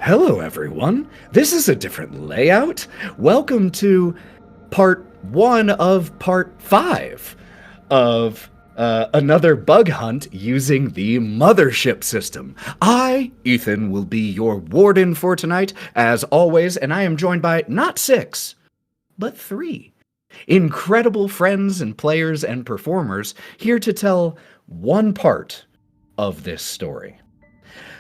Hello, everyone. This is a different layout. Welcome to part 1 of part 5 of another bug hunt using the Mothership system. I, Ethan, will be your warden for tonight, as always, and I am joined by not 6, but 3 incredible friends and players and performers here to tell one part of this story.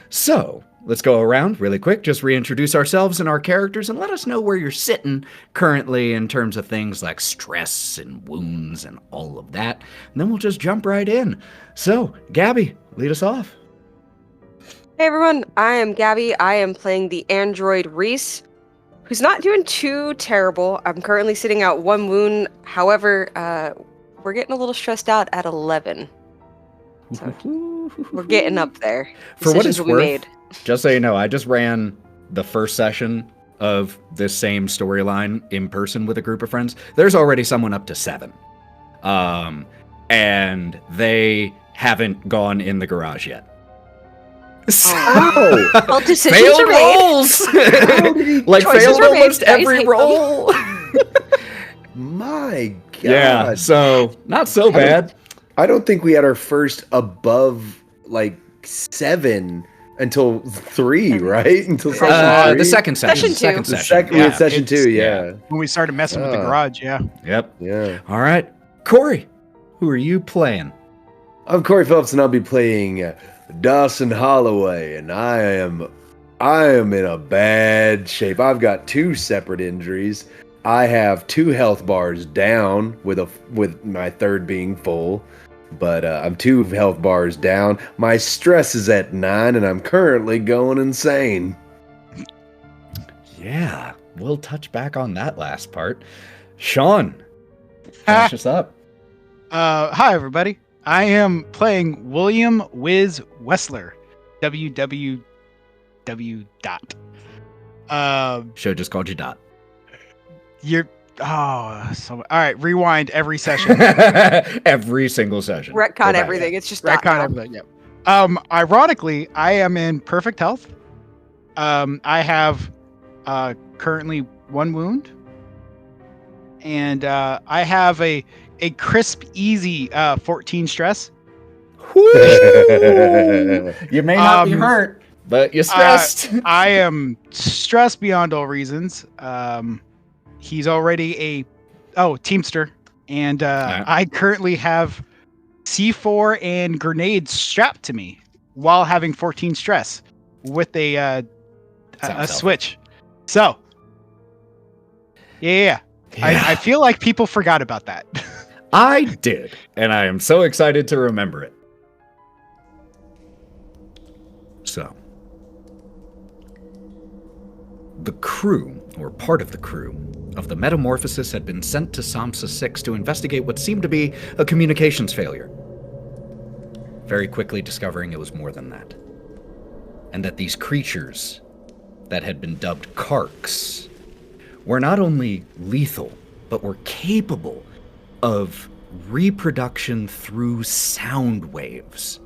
So, let's go around really quick, just reintroduce ourselves and our characters, and let us know where you're sitting currently in terms of things like stress and wounds and all of that. And then we'll just jump right in. So, Gabby, lead us off. Hey everyone, I am Gabby. I am playing the android Reese, who's not doing too terrible. I'm currently sitting out 1 wound. However, we're getting a little stressed out at 11. So we're getting up there. For what it's worth, just so you know, I just ran the first session of this same storyline in person with a group of friends. There's already someone up to 7. And they haven't gone in the garage yet. So, well, decisions failed are made. rolls! Like, failed almost every roll! My God. Yeah, so, not so bad. I don't think we had our first above, 7 until 3, right? Until session 3? The second session. Session 2. Session 2, yeah. When we started messing with the garage, yeah. Yep. Yeah. All right. Cory, who are you playing? I'm Cory Phillips, and I'll be playing Dawson Holliway, and I am in a bad shape. I've got 2 separate injuries. I have 2 health bars down, with my third being full. But I'm 2 health bars down. My stress is at 9, and I'm currently going insane. Yeah, we'll touch back on that last part. Sean, finish us up. Hi, everybody. I am playing William Wiz Wesler. WWW. Show just called you Dot. All right, rewind every session. Every single session. Retcon everything. It's just Retcon everything, yeah. Ironically, I am in perfect health. I have currently 1 wound. And I have a crisp, easy 14 stress. Woo! You may not be hurt, but you're stressed. I am stressed beyond all reasons. He's already a Teamster, and I currently have C4 and grenades strapped to me while having 14 stress with a switch. So, yeah. I feel like people forgot about that. I did, and I am so excited to remember it. So, the crew, or part of the crew, of the Metamorphosis had been sent to SAMSA 6 to investigate what seemed to be a communications failure. Very quickly discovering it was more than that. And that these creatures that had been dubbed Karks were not only lethal, but were capable of reproduction through sound waves,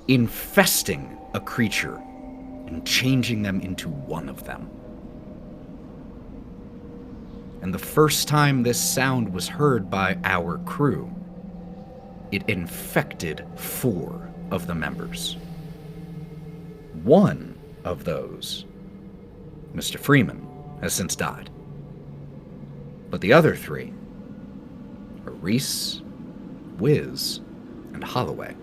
infesting a creature and changing them into one of them. And the first time this sound was heard by our crew, it infected 4 of the members. One of those, Mr. Freeman, has since died. But the other 3 are Reese, Wiz, and Holliway.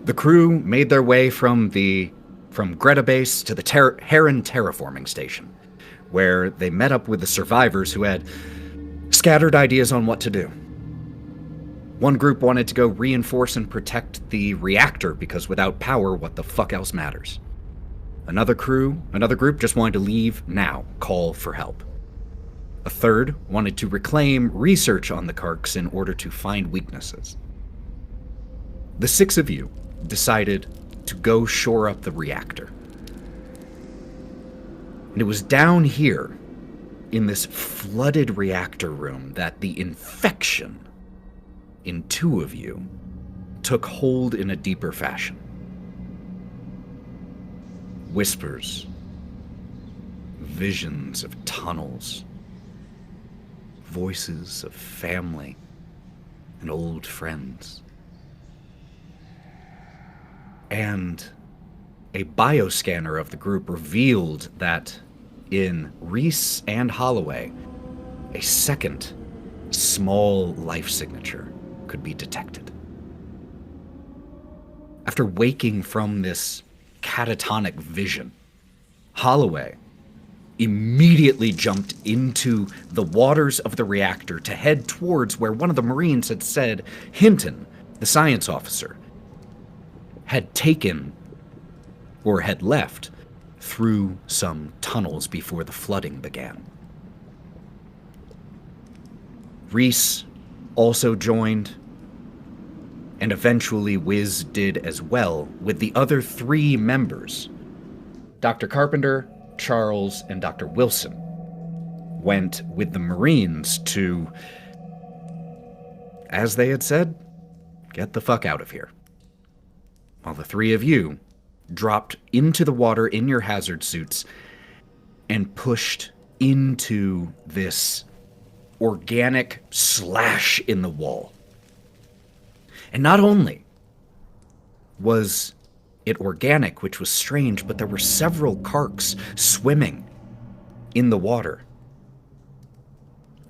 The crew made their way from Greta Base to the Heron terraforming station, where they met up with the survivors who had scattered ideas on what to do. One group wanted to go reinforce and protect the reactor because without power, what the fuck else matters? Another group just wanted to leave now, call for help. A third wanted to reclaim research on the Karks in order to find weaknesses. The 6 of you decided to go shore up the reactor. And it was down here, in this flooded reactor room, that the infection in 2 of you took hold in a deeper fashion. Whispers, visions of tunnels, voices of family and old friends. And a bioscanner of the group revealed that in Reese and Holliway, a second small life signature could be detected. After waking from this catatonic vision, Holliway immediately jumped into the waters of the reactor to head towards where one of the Marines had said Hinton, the science officer, had taken or had left through some tunnels before the flooding began. Reese also joined, and eventually Wiz did as well, with the other 3 members. Dr. Carpenter, Charles, and Dr. Wilson went with the Marines to, as they had said, get the fuck out of here. While the 3 of you dropped into the water in your hazard suits and pushed into this organic slash in the wall. And not only was it organic, which was strange, but there were several carks swimming in the water.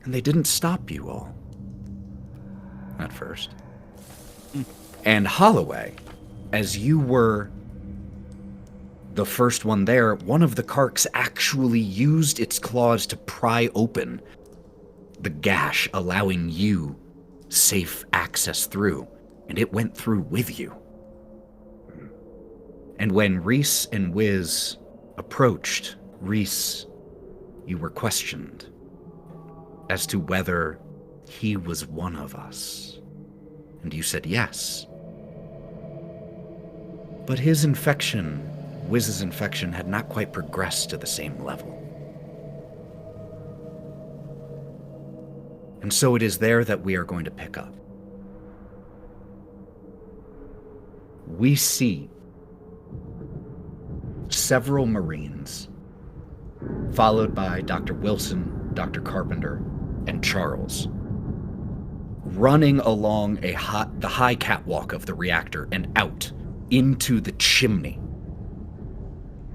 And they didn't stop you all at first. And Holliway, as you were the first one there, one of the carks actually used its claws to pry open the gash, allowing you safe access through, and it went through with you. And when Reese and Wiz approached, Reese, you were questioned as to whether he was one of us. And you said yes. But his infection, Wiz's infection, had not quite progressed to the same level. And so it is there that we are going to pick up. We see several Marines, followed by Dr. Wilson, Dr. Carpenter, and Charles, running along the high catwalk of the reactor and out into the chimney,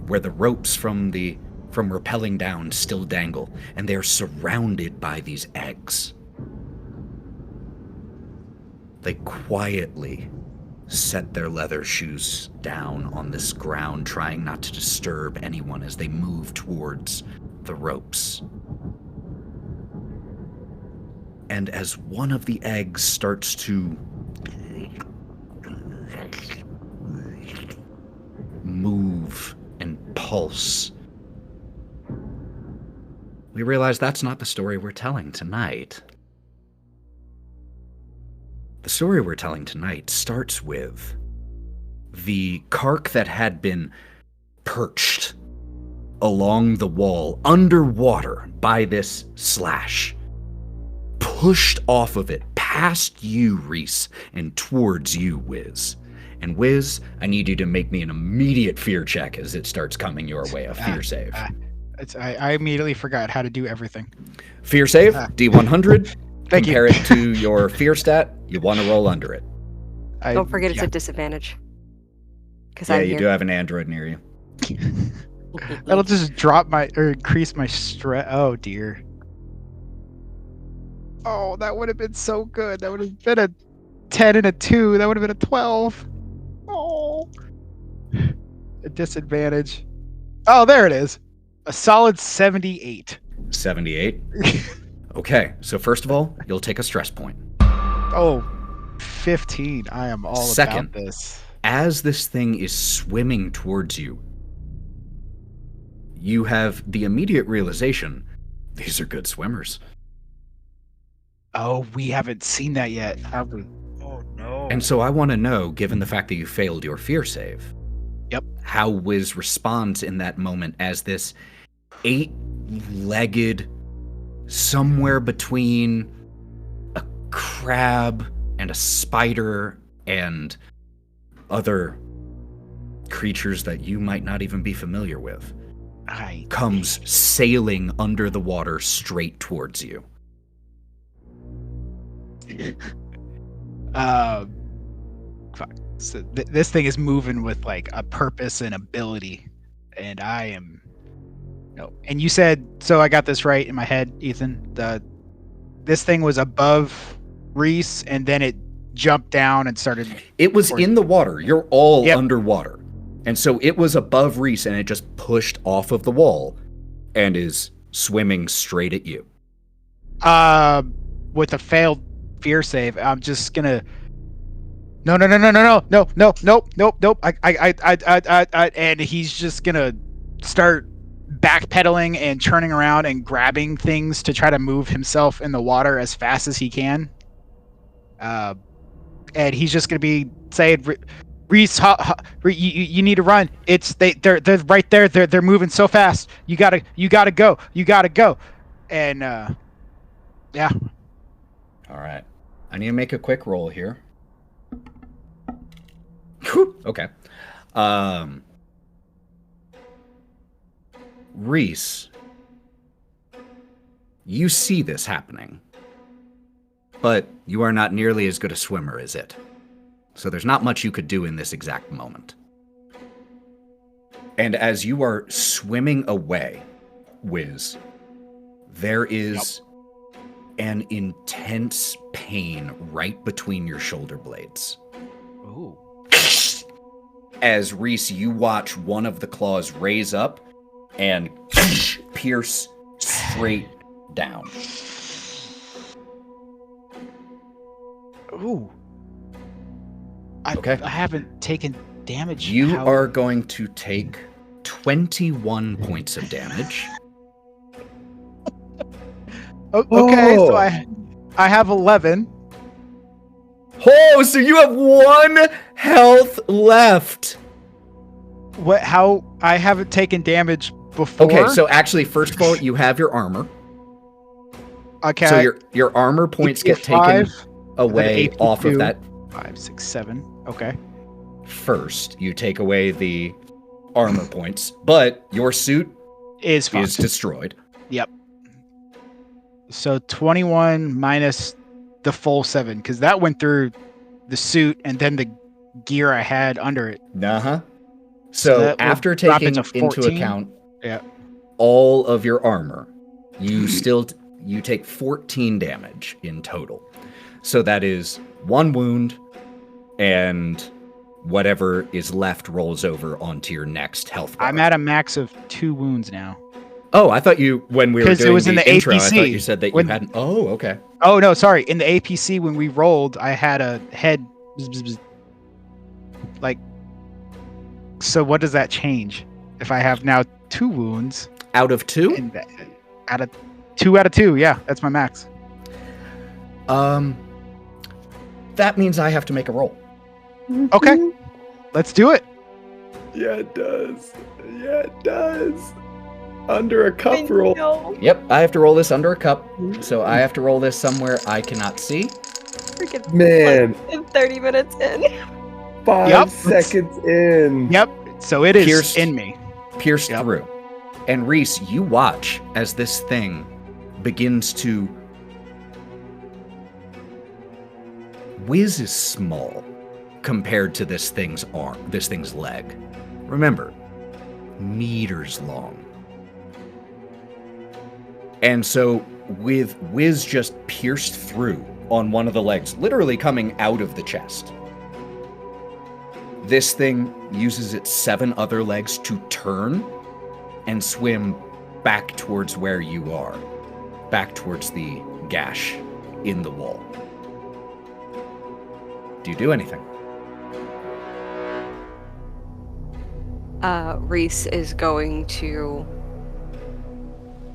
where the ropes from rappelling down still dangle, and they're surrounded by these eggs. They quietly set their leather shoes down on this ground, trying not to disturb anyone as they move towards the ropes. And as one of the eggs starts to move and pulse, we realize that's not the story we're telling tonight. The story we're telling tonight starts with the cark that had been perched along the wall underwater by this slash, pushed off of it past you, Reese, and towards you, Wiz. And Wiz, I need you to make me an immediate fear check as it starts coming your way, a fear save. I immediately forgot how to do everything. Fear save, D100. Thank Compare you. it to your fear stat. You want to roll under it. Don't forget it's a disadvantage. Yeah, you do have an android near you. That'll just drop or increase my stress. Oh dear. Oh, that would have been so good. That would have been a 10 and a 2. That would have been a 12. Oh. A disadvantage. Oh, there it is. A solid 78. 78? Okay, so first of all, you'll take a stress point. Oh, 15. I am all Second, about this. As this thing is swimming towards you, you have the immediate realization, these are good swimmers. Oh, we haven't seen that yet, have we? Oh, no. And so I want to know, given the fact that you failed your fear save, Yep. how Wiz responds in that moment as this 8-legged, somewhere between a crab and a spider and other creatures that you might not even be familiar with, comes sailing under the water straight towards you. Fuck. So this thing is moving with like a purpose and ability, and I am no. And you said, so I got this right in my head, Ethan. This thing was above Reese, and then it jumped down and started. It was in the water. You're all underwater, and so it was above Reese, and it just pushed off of the wall, and is swimming straight at you. With a failed fear save, I'm just gonna. No! Nope! I and he's just gonna start backpedaling and turning around and grabbing things to try to move himself in the water as fast as he can. And he's just gonna be saying, "Reese, you need to run. They're right there. They're moving so fast. You gotta go. And yeah. All right. I need to make a quick roll here. Okay. Reese, you see this happening, but you are not nearly as good a swimmer as it. So there's not much you could do in this exact moment. And as you are swimming away, Wiz, there is an intense pain right between your shoulder blades. Ooh. As Reese, you watch one of the claws raise up and pierce straight down. Ooh. I haven't taken damage. You are going to take 21 points of damage. Okay, so I have 11. Oh, so you have 1 health left. What? How? I haven't taken damage before. Okay, so actually, first of all, you have your armor. Okay. So your armor points get taken away off of that. 5, 6, 7. Okay. First, you take away the armor points, but your suit is destroyed. Yep. So 21 minus the full 7, because that went through the suit and then the gear I had under it. Uh-huh. So after taking into account all of your armor, you take 14 damage in total. So that is 1 wound, and whatever is left rolls over onto your next health bar. I'm at a max of 2 wounds now. Oh, I thought you, when we were doing it was in the intro, APC. I thought you said that you hadn't. Oh, okay. Oh, no, sorry. In the APC, when we rolled, I had a head. Like, so what does that change? If I have now 2 wounds. Out of 2? Out of 2 out of 2, yeah. That's my max. That means I have to make a roll. Okay. Let's do it. Yeah, it does. Under a cup roll. Yep, I have to roll this under a cup. So I have to roll this somewhere I cannot see. Freaking Man. 30 minutes in. 5 seconds in. Yep. So it is in me. Pierced through. And Reese, you watch as this thing begins to... Wiz is small compared to this thing's arm, this thing's leg. Remember, meters long. And so with Wiz just pierced through on one of the legs, literally coming out of the chest, this thing uses its 7 other legs to turn and swim back towards where you are, back towards the gash in the wall. Do you do anything? Reese is going to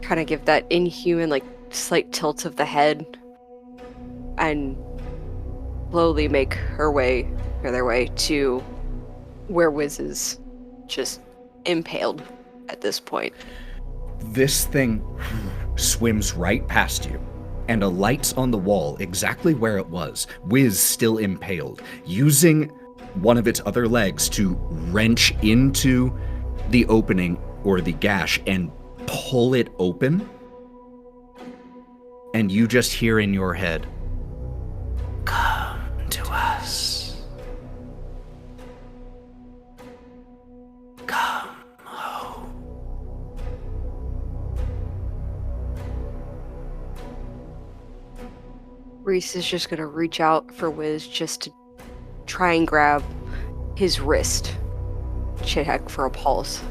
kind of give that inhuman, like, slight tilt of the head and slowly make their way to where Wiz is just impaled at this point. This thing swims right past you and alights on the wall exactly where it was, Wiz still impaled, using one of its other legs to wrench into the opening or the gash and pull it open. And you just hear in your head, "Come to us. Come home." Reese is just gonna reach out for Wiz just to try and grab his wrist. Check for a pulse.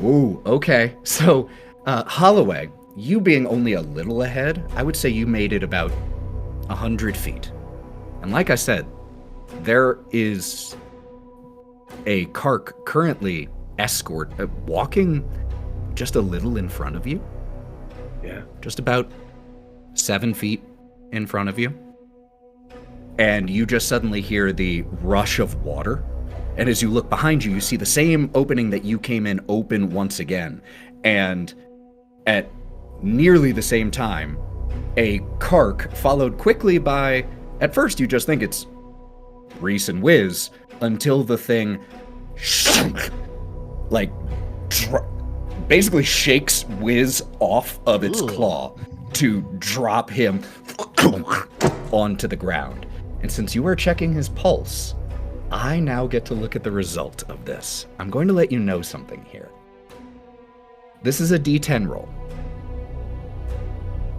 Ooh, okay. So, Holliway, you being only a little ahead, I would say you made it about 100 feet. And like I said, there is a Kark currently walking just a little in front of you. Yeah. Just about 7 feet in front of you. And you just suddenly hear the rush of water. And as you look behind you, you see the same opening that you came in open once again. And at nearly the same time, a Kark followed quickly by, at first you just think it's Reese and Wiz, until the thing like basically shakes Wiz off of its claw to drop him onto the ground. And since you are checking his pulse, I now get to look at the result of this. I'm going to let you know something here. This is a D10 roll.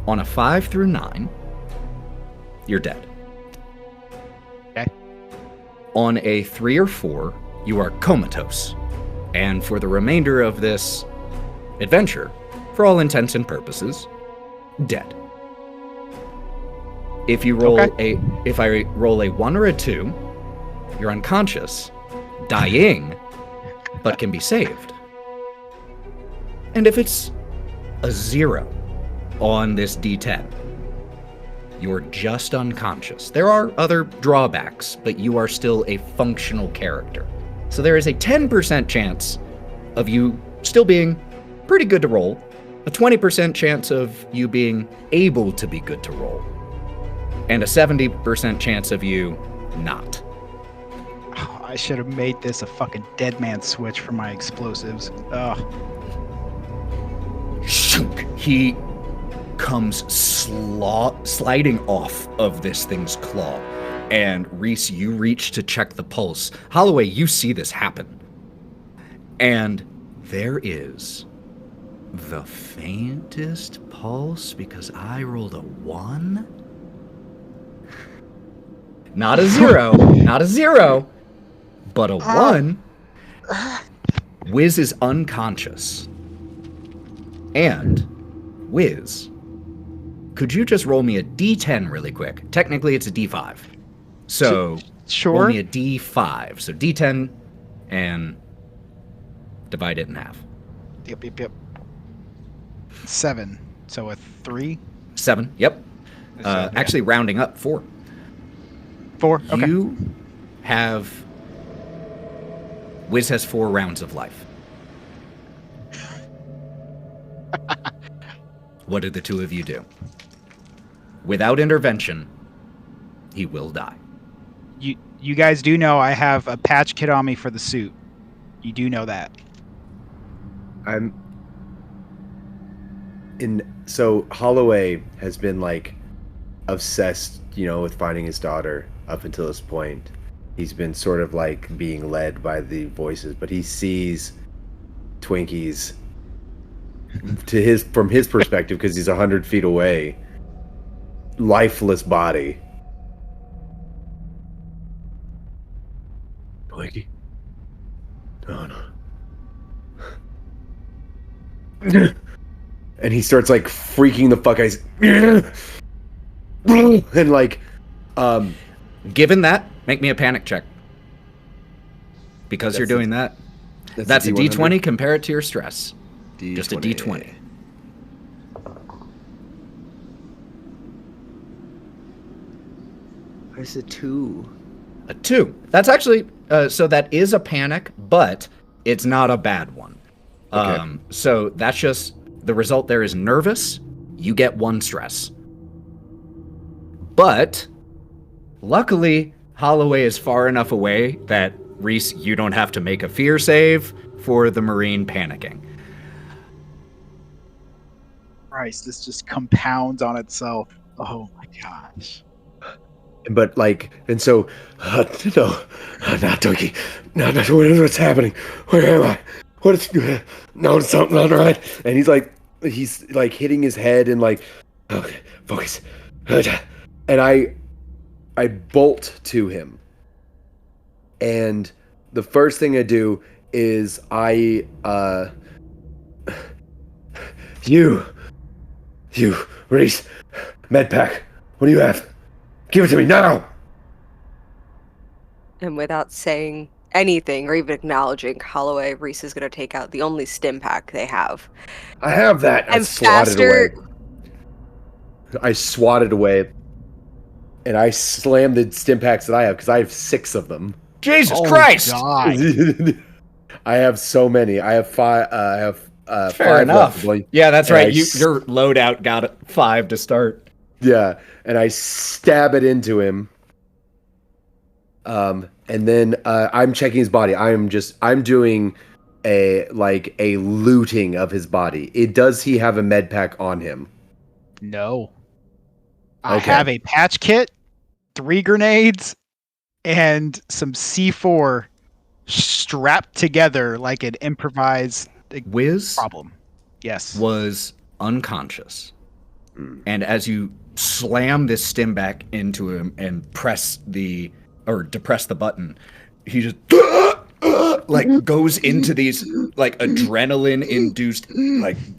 On a 5 through 9, you're dead. Okay. On a 3 or 4, you are comatose. And for the remainder of this adventure, for all intents and purposes, dead. If you roll if I roll a 1 or a 2, you're unconscious, dying, but can be saved. And if it's a 0 on this D10, you're just unconscious. There are other drawbacks, but you are still a functional character. So there is a 10% chance of you still being pretty good to roll, a 20% chance of you being able to be good to roll, and a 70% chance of you not. Oh, I should have made this a fucking dead man switch for my explosives. Ugh. He comes sliding off of this thing's claw. And Reese, you reach to check the pulse. Holliway, you see this happen. And there is the faintest pulse because I rolled a 1. Not a 0, not a 0, but a 1. Wiz is unconscious. And Wiz, could you just roll me a D10 really quick? Technically, it's a D5. So, sure. Roll me a D5. So D10 and divide it in half. Yep. 7. So a 3? 7, yep. Actually, rounding up, 4. 4, okay. You have... Wiz has 4 rounds of life. What did the two of you do? Without intervention, he will die. You guys do know I have a patch kit on me for the suit. You do know that. So Holliway has been like obsessed, with finding his daughter up until this point. He's been sort of like being led by the voices, but he sees Twinkies from his perspective, because he's 100 feet away, lifeless body. Twinkie? No. And he starts like freaking the fuck out. And like, given that, make me a panic check. Because you're doing that. That's a D20. Compare it to your stress. D20. Just a D20. Where's a 2? A 2. That's actually, so that is a panic, but it's not a bad one. Okay. So that's just, the result there is nervous. You get 1 stress. But, luckily, Holliway is far enough away that, Reese, you don't have to make a fear save for the Marine panicking. Christ, this just compounds on itself. Oh my gosh. But like, and so, no, not Dookie. No, what's happening? Where am I? What is, no, something not right. And he's like hitting his head and like, okay, focus. And I bolt to him. And the first thing I do is you, Reese, medpack, what do you have? Give it to me now! And without saying anything or even acknowledging Holloway, Reese is going to take out the only stim pack they have. I have that. I swat it away. I swat it away. And I slam the stim packs that I have because I have 6 of them. Jesus Christ! God. I have so many. I have 5. I have Fair 5 enough. left. Yeah, that's right. Your loadout got 5 to start. Yeah, and I stab it into him. And then I'm checking his body. I'm doing a looting of his body. Does he have a med pack on him? No. I Okay. have a patch kit, 3 grenades, and some C4 strapped together like an improvised Wiz problem. Yes. was unconscious. And as you slam this stim back into him and depress the button, he just goes into these adrenaline induced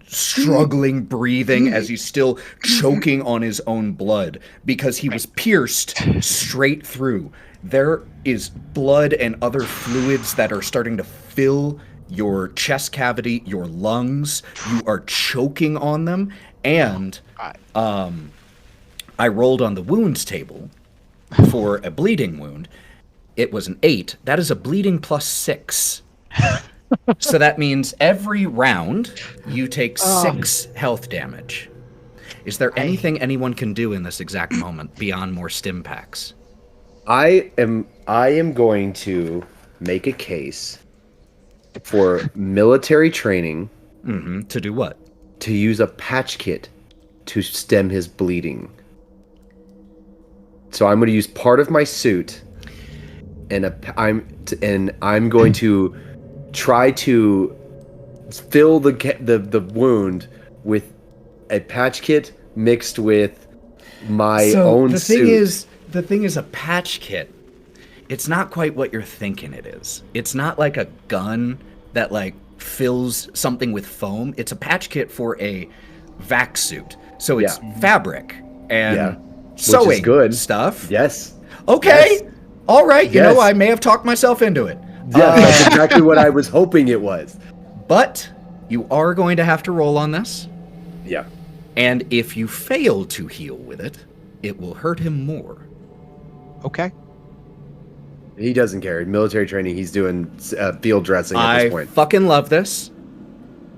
struggling breathing as he's still choking on his own blood because he was pierced straight through. There is blood and other fluids that are starting to fill your chest cavity, your lungs. You are choking on them, and I rolled on the wounds table for a bleeding wound. It was an 8. That is a bleeding plus 6. So that means every round you take 6 health damage. Is there anything anyone can do in this exact moment beyond more stim packs? I am going to make a case for military training. To do what? To use a patch kit to stem his bleeding. So I'm going to use part of my suit, and I'm going to try to fill the wound with a patch kit mixed with my own suit. The thing is, a patch kit, it's not quite what you're thinking it is. It's not like a gun that fills something with foam. It's a patch kit for a vac suit. So it's fabric and sewing which is good stuff. Yes. Okay. Yes. All right. You Yes. know, I may have talked myself into it. Yeah, that's exactly what I was hoping it was. But you are going to have to roll on this. Yeah. And if you fail to heal with it, it will hurt him more. Okay. He doesn't care. Military training, he's doing field dressing at this point. I fucking love this.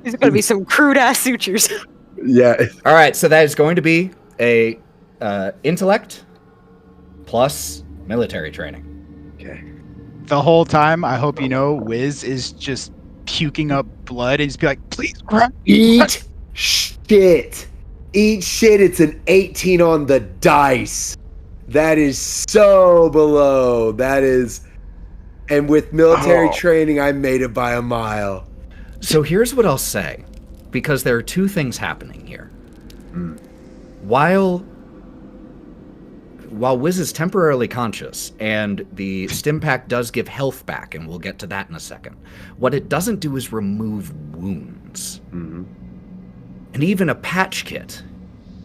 These are going to be some crude ass sutures. Yeah. All right, so that is going to be a intellect plus military training. Okay. The whole time, I hope you know, Wiz is just puking up blood and just be like, please, run. Eat shit. Eat shit. It's an 18 on the dice. That is so below. That is... And with military training, I made it by a mile. So here's what I'll say, because there are 2 things happening here. While Wiz is temporarily conscious, and the stim pack does give health back, and we'll get to that in a second, what it doesn't do is remove wounds. Mm-hmm. And even a patch kit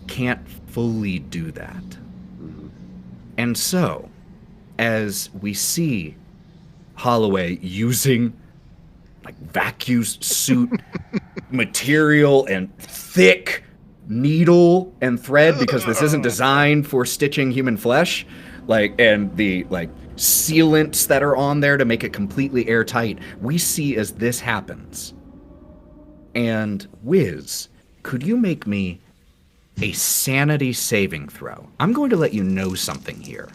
can't fully do that. Mm-hmm. And so, as we see Holloway using vacuum suit material and thick needle and thread, because this isn't designed for stitching human flesh, and the sealants that are on there to make it completely airtight, we see as this happens. And Wiz, could you make me a sanity saving throw? I'm going to let you know something here.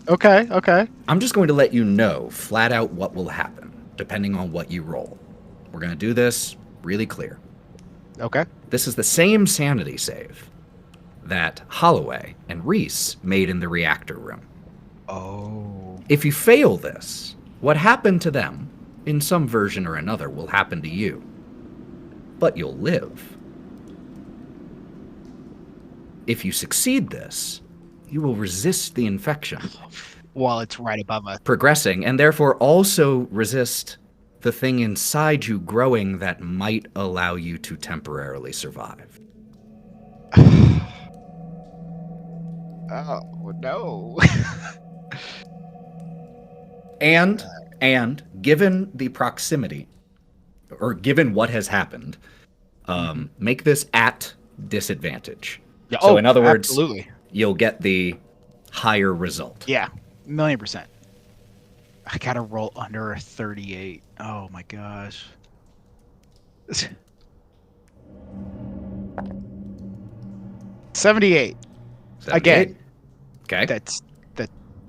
Okay. I'm just going to let you know flat out what will happen, depending on what you roll. We're going to do this really clear. Okay. This is the same sanity save that Holliway and Reese made in the reactor room. Oh. If you fail this, what happened to them, in some version or another, will happen to you. But you'll live. If you succeed this, you will resist the infection, While it's right above us. progressing, and therefore also resist the thing inside you growing that might allow you to temporarily survive. Oh, no. And given the proximity, or given what has happened, make this at disadvantage. Yeah, So in other words, absolutely. you'll get the higher result. Yeah, 1,000,000%. I gotta roll under a 38. Oh my gosh. 78. 78. Again. Okay. That's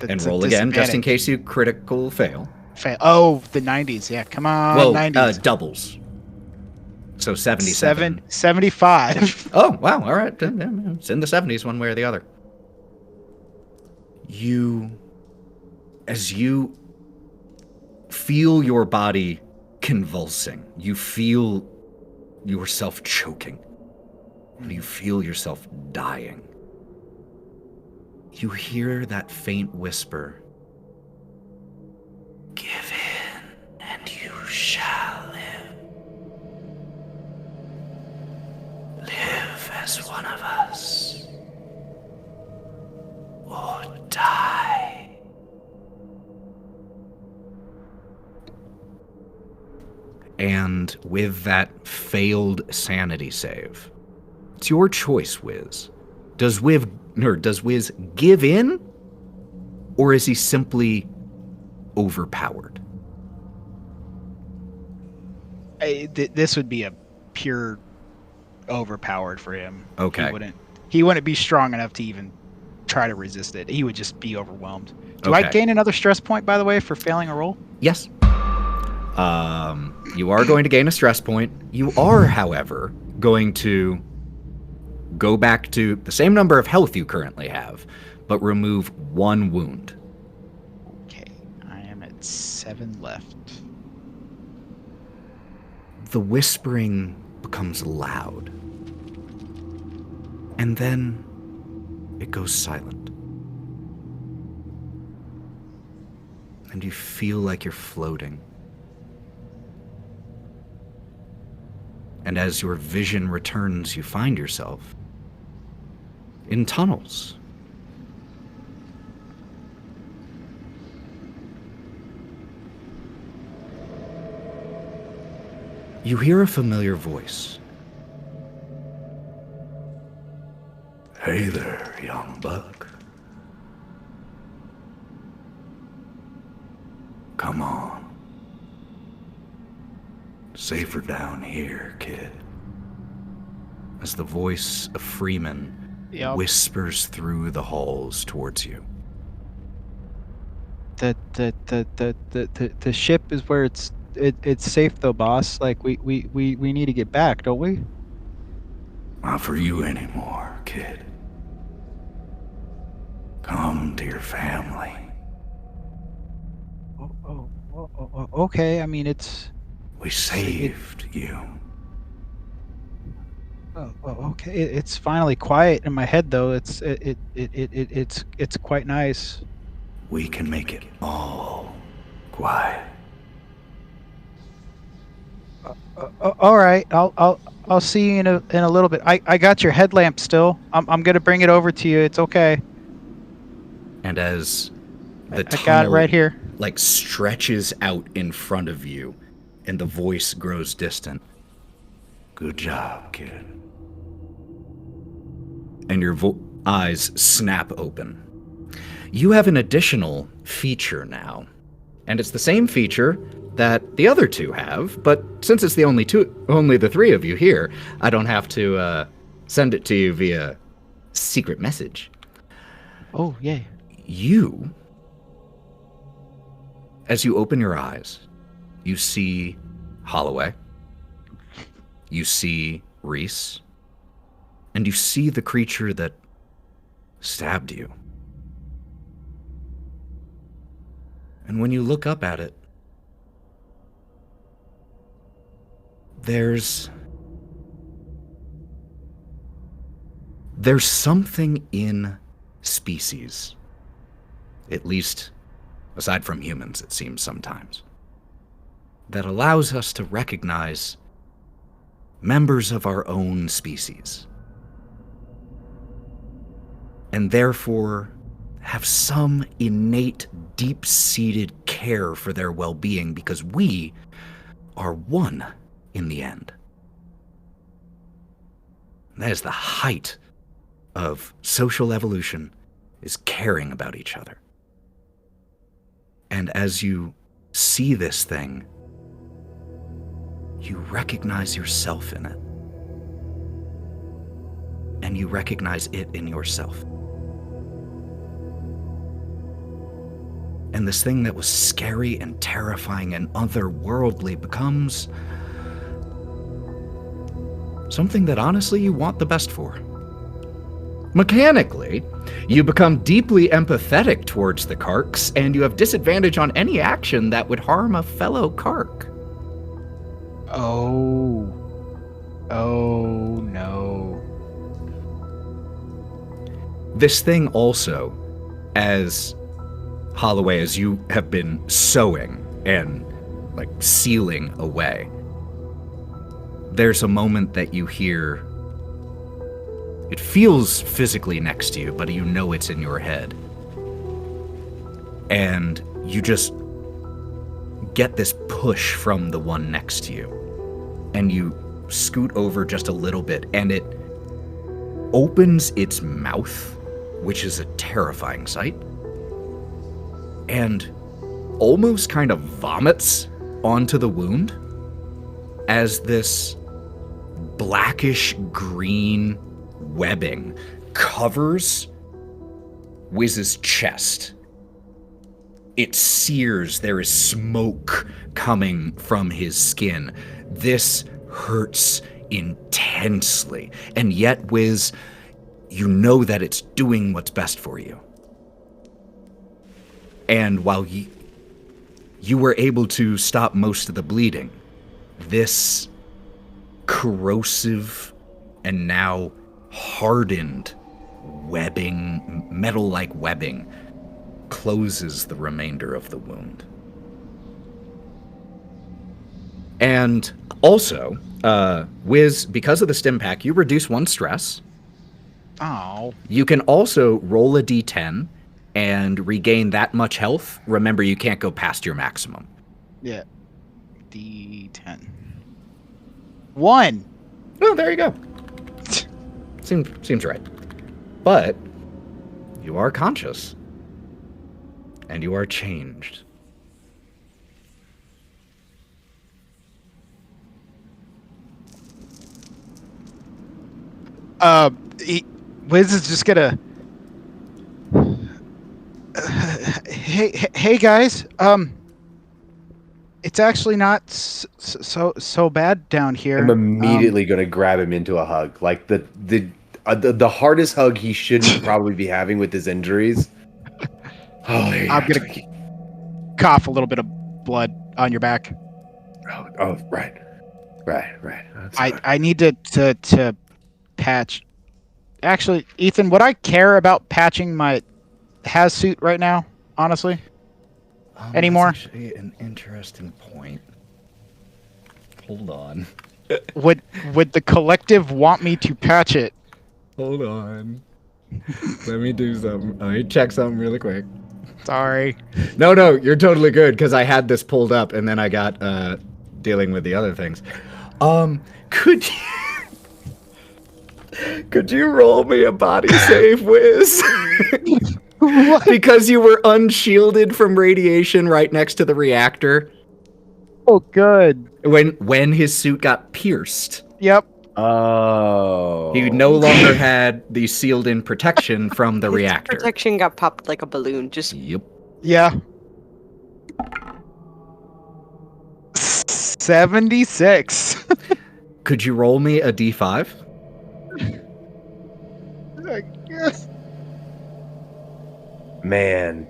And a roll again, just in disadvantage. case you critical fail. Oh, the 90s. Yeah, come on. Well, 90s. doubles. So 77. 75. Oh, wow. All right. It's in the 70s one way or the other. As you feel your body convulsing, you feel yourself choking, and you feel yourself dying. You hear that faint whisper, "Give in, and you shall live. Live as one of us, or die." And with that failed sanity save, it's your choice, Wiz. Does Wiz give in, or is he simply overpowered? This would be a pure overpowered for him. Okay. He wouldn't be strong enough to even try to resist it. He would just be overwhelmed. Do Okay. I gain another stress point, by the way, for failing a roll? Yes. You are going to gain a stress point. You are, however, going to go back to the same number of health you currently have, but remove 1 wound. Okay, I am at 7 left. The whispering becomes loud. And then it goes silent. And you feel like you're floating. And as your vision returns, you find yourself in tunnels. You hear a familiar voice. "Hey there, young buck. Come on. Safer down here, kid." As the voice of Freeman Yep. whispers through the halls towards you. The ship is where it's safe though, boss. Like we need to get back, don't we? Not for you anymore, kid. Come to your family. Okay. I mean, it's We saved you. okay. It's finally quiet in my head though. It's quite nice. We can make it all quiet. All right. I'll see you in a little bit. I got your headlamp still. I'm gonna bring it over to you. It's okay. And as the I tunnel got it right here. like stretches out in front of you and the voice grows distant. "Good job, kid." And your eyes snap open. You have an additional feature now. And it's the same feature that the other two have, but since it's the only the 3 of you here, I don't have to send it to you via secret message. Oh, yay. As you open your eyes, you see Holliway, you see Reese, and you see the creature that stabbed you. And when you look up at it, there's something in species, at least aside from humans, it seems sometimes, that allows us to recognize members of our own species, and therefore have some innate, deep-seated care for their well-being because we are one in the end. That is the height of social evolution, is caring about each other. And as you see this thing, you recognize yourself in it. And you recognize it in yourself. And this thing that was scary and terrifying and otherworldly becomes something that honestly you want the best for. Mechanically, you become deeply empathetic towards the Karks, and you have disadvantage on any action that would harm a fellow Kark. Oh no. This thing also, as Holliway, as you have been sewing and like sealing away, there's a moment that you hear. It feels physically next to you, but you know it's in your head. And you just get this push from the one next to you. And you scoot over just a little bit, and it opens its mouth, which is a terrifying sight, and almost kind of vomits onto the wound as this blackish green webbing covers Wiz's chest. It sears. There is smoke coming from his skin. This hurts intensely. And yet, Wiz, you know that it's doing what's best for you. And while you were able to stop most of the bleeding, this corrosive and now hardened webbing, metal-like webbing, closes the remainder of the wound. And also, Wiz, because of the stim pack, you reduce 1 stress. Oh. You can also roll a d10 and regain that much health. Remember, you can't go past your maximum. Yeah. D10. 1. Oh, there you go. Seems right. But you are conscious. And you are changed. Wiz is just gonna. Hey guys. It's actually not so bad down here. I'm immediately gonna grab him into a hug, like the hardest hug he shouldn't probably be having with his injuries. I'm gonna cough a little bit of blood on your back. Oh, right. I need to patch. Actually, Ethan, would I care about patching my has suit right now? Honestly, anymore? That's actually an interesting point. Hold on. Would the collective want me to patch it? Hold on. Let me do something. Let me check something really quick. Sorry. No, you're totally good, because I had this pulled up and then I got dealing with the other things. Could you roll me a body save, Wiz? What? Because you were unshielded from radiation right next to the reactor. Oh, good. When his suit got pierced. Yep. Oh. He no longer had the sealed-in protection from the His reactor. protection got popped like a balloon. Just Yep. Yeah. 76. Could you roll me a d5? I guess. Man.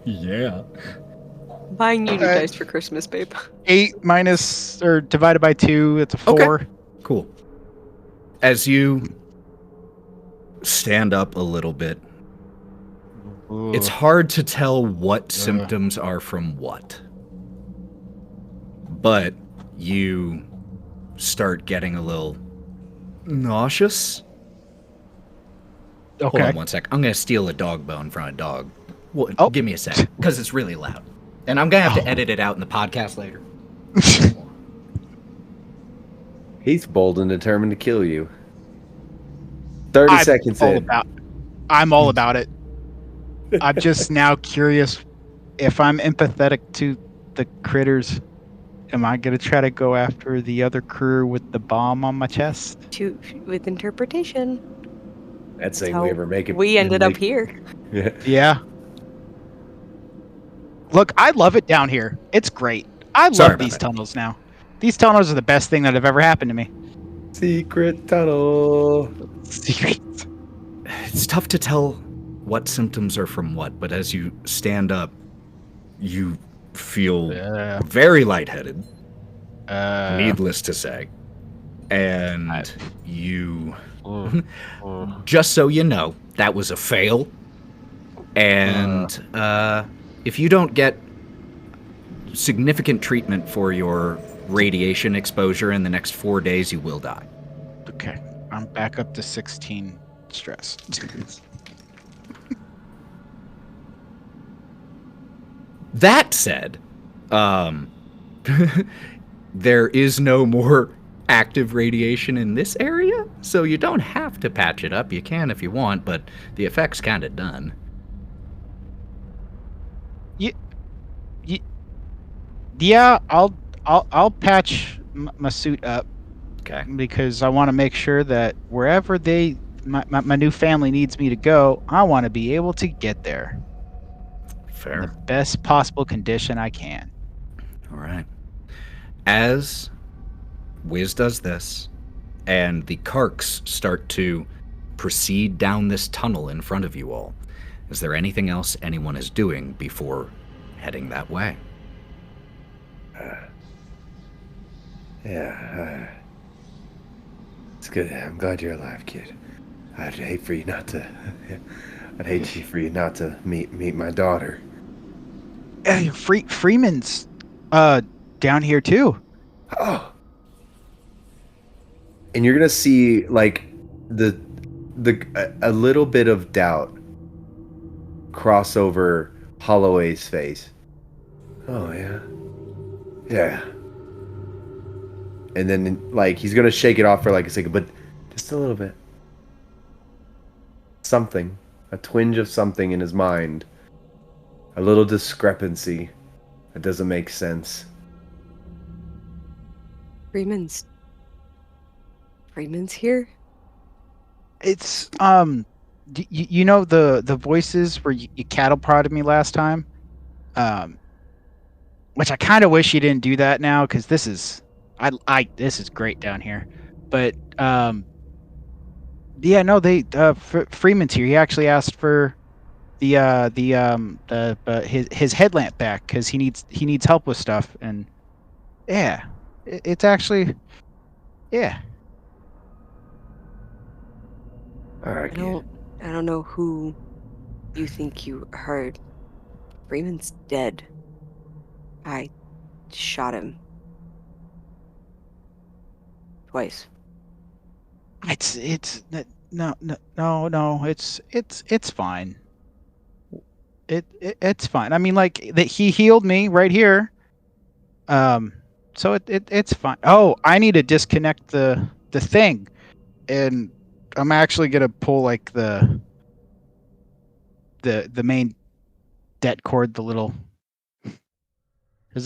Yeah. buying you new dice for Christmas, babe. 8 minus or divided by 2, it's a 4. Okay. Cool. As you stand up a little bit, it's hard to tell what symptoms are from what. But you start getting a little nauseous. Okay. Hold on one sec. I'm going to steal a dog bone from a dog. Well, Oh. Give me a sec, because it's really loud. And I'm going to have to edit it out in the podcast later. He's bold and determined to kill you. 30 seconds in. I'm all about it. I'm just now curious if I'm empathetic to the critters. Am I going to try to go after the other crew with the bomb on my chest? With interpretation. That's saying how we ever make it. We ended up here. Yeah. Yeah. Look, I love it down here. It's great. I Sorry love about these that. tunnels now. These tunnels are the best thing that have ever happened to me. Secret tunnel. It's tough to tell what symptoms are from what, but as you stand up, you feel very lightheaded, needless to say. And you... just so you know, that was a fail. And if you don't get significant treatment for your radiation exposure in the next 4 days, you will die. Okay. I'm back up to 16 stress. That said, there is no more active radiation in this area, so you don't have to patch it up. You can if you want, but the effect's kind of done. Yeah, I'll patch my suit up. Okay. Because I want to make sure that wherever my new family needs me to go, I want to be able to get there in Fair. the best possible condition I can. All right. As Wiz does this, and the Karks start to proceed down this tunnel in front of you all, is there anything else anyone is doing before heading that way? Yeah. It's good. I'm glad you're alive, kid. I'd hate for you not to. I'd hate for you not to meet my daughter. Hey, Freeman's down here too. Oh. And you're gonna see like a little bit of doubt cross over Holloway's face. Oh yeah. Yeah. And then like he's gonna shake it off for like a second, but just a little bit. Something. A twinge of something in his mind. A little discrepancy that doesn't make sense. Freeman's here? It's you know the voices where you cattle prodded me last time, which I kind of wish you didn't do that now because this is great down here, but yeah, no, Freeman's here. He actually asked for his headlamp back because he needs help with stuff, and yeah, it's actually yeah. All right, kid. I don't know who you think you heard. Freeman's dead. I shot him. Twice. It's no, it's fine. It's fine. I mean, like that he healed me right here. So it's fine. Oh, I need to disconnect the thing, and I'm actually gonna pull like the main det cord. There's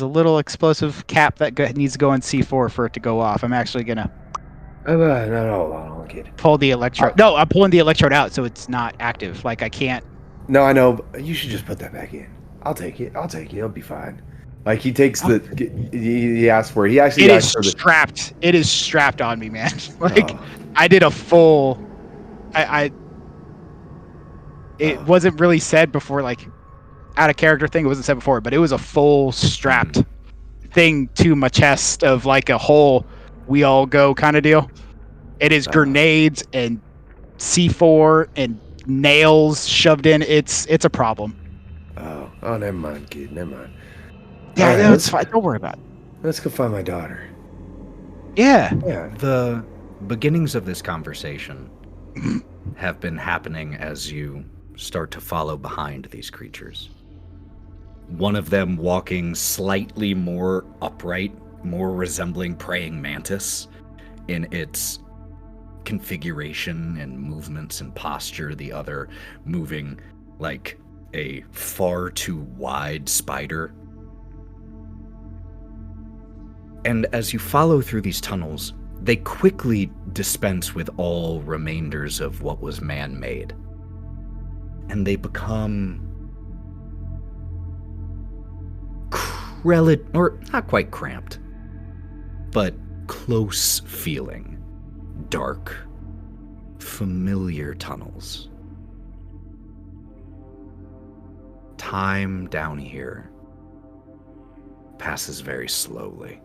a little explosive cap that needs to go in C4 for it to go off. I'm actually gonna No, hold on, kid. Pull the electrode. No, I'm pulling the electrode out, so it's not active. Like I can't. No, I know. But you should just put that back in. I'll take it. It'll be fine. Like he takes the. He asked for it. He actually. It is strapped. It is strapped on me, man. Like I did a full. It wasn't really said before, like out of character thing. It wasn't said before, but it was a full strapped thing to my chest of like a whole we all go kind of deal. It is grenades and C4 and nails shoved in. It's a problem. Oh, never mind, kid. Never mind. Yeah, All right, no, it's fine. Don't worry about it. Let's go find my daughter. Yeah. Yeah. The beginnings of this conversation have been happening as you start to follow behind these creatures. One of them walking slightly more upright, more resembling praying mantis in its configuration and movements and posture. The other moving like a far too wide spider. And as you follow through these tunnels, they quickly dispense with all remainders of what was man-made. And they become or not quite cramped, but close feeling, dark, familiar tunnels. Time down here passes very slowly.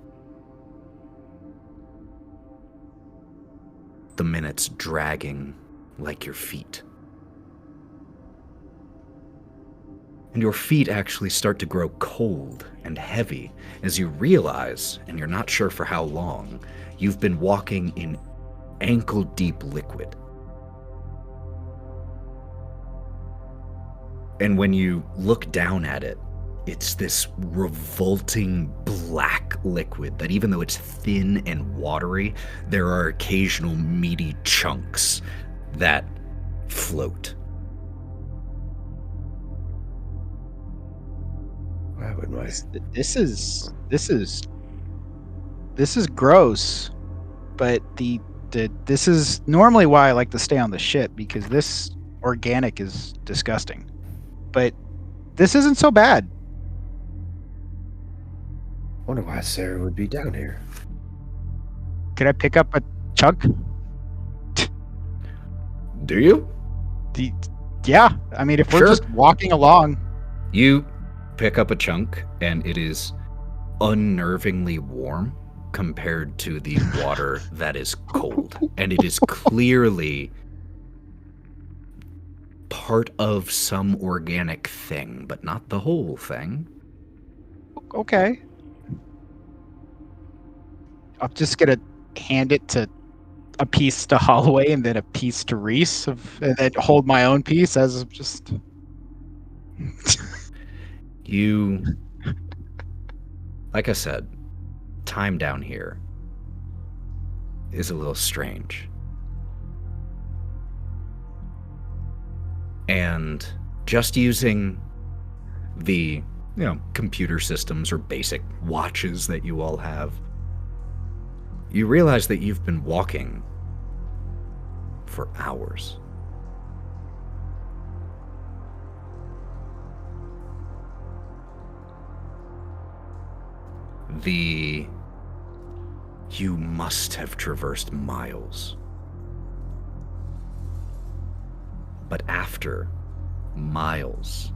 The minutes dragging like your feet. And your feet actually start to grow cold and heavy as you realize, and you're not sure for how long, you've been walking in ankle-deep liquid. And when you look down at it, it's this revolting black liquid that even though it's thin and watery, there are occasional meaty chunks that float. Why would my... This is gross, but this is normally why I like to stay on the ship, because this organic is disgusting. But this isn't so bad. Wonder why Sarah would be down here. Could I pick up a chunk? Do you? Yeah, I mean, if we're just walking along. You pick up a chunk, and it is unnervingly warm compared to the water that is cold. And it is clearly part of some organic thing, but not the whole thing. Okay. I'm just gonna hand it to a piece to Holliway and then a piece to Reese, and then hold my own piece as just. You, like I said, time down here is a little strange. And just using the, computer systems or basic watches that you all have, you realize that you've been walking for hours. You must have traversed miles. But after miles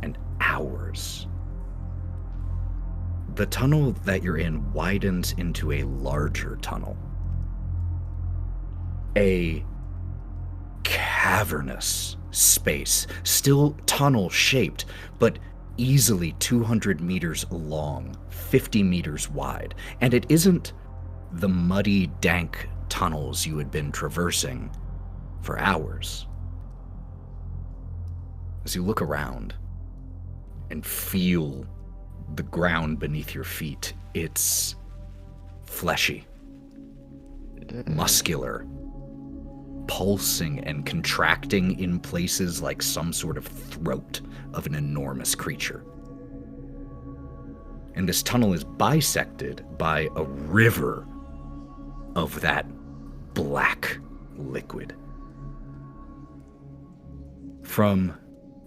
and hours, the tunnel that you're in widens into a larger tunnel. A cavernous space, still tunnel-shaped, but easily 200 meters long, 50 meters wide. And it isn't the muddy, dank tunnels you had been traversing for hours. As you look around and feel the ground beneath your feet, it's fleshy, muscular, pulsing and contracting in places like some sort of throat of an enormous creature. And this tunnel is bisected by a river of that black liquid. From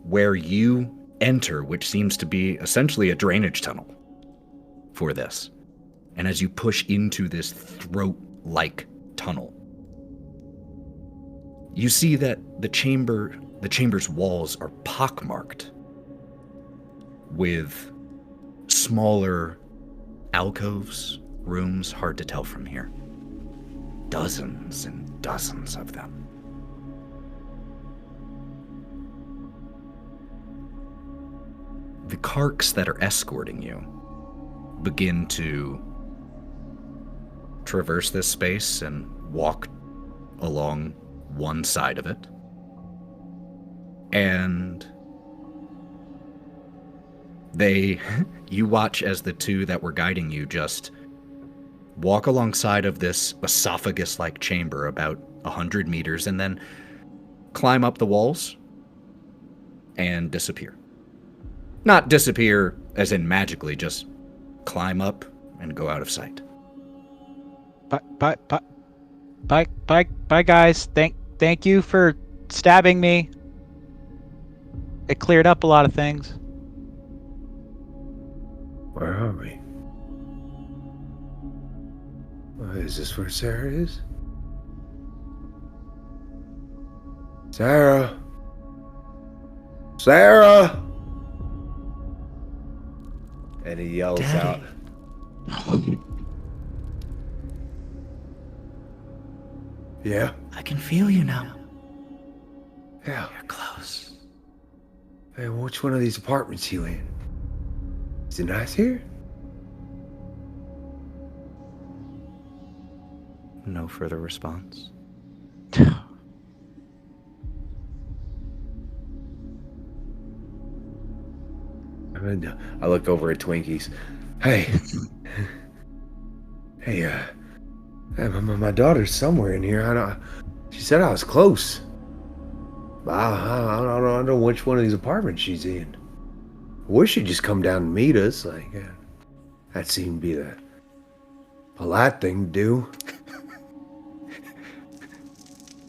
where you enter, which seems to be essentially a drainage tunnel for this. And as you push into this throat-like tunnel, you see that the chamber's walls are pockmarked with smaller alcoves, rooms, hard to tell from here. Dozens and dozens of them. The carks that are escorting you begin to traverse this space and walk along one side of it. And you watch as the two that were guiding you just walk alongside of this esophagus-like chamber about 100 meters and then climb up the walls and disappear. Not disappear as in magically, just climb up and go out of sight. Bye, guys. Thank you for stabbing me. It cleared up a lot of things. Where are we? Is this where Sarah is? Sarah! Sarah! And he yells Daddy. out. Yeah? I can feel you now. Yeah. You're close. Hey, which one of these apartments you in? Is it nice here? No further response. I look over at Twinkies. Hey. Hey, my daughter's somewhere in here. She said I was close. I don't know which one of these apartments she's in. I wish she'd just come down and meet us. That seemed to be the polite thing to do.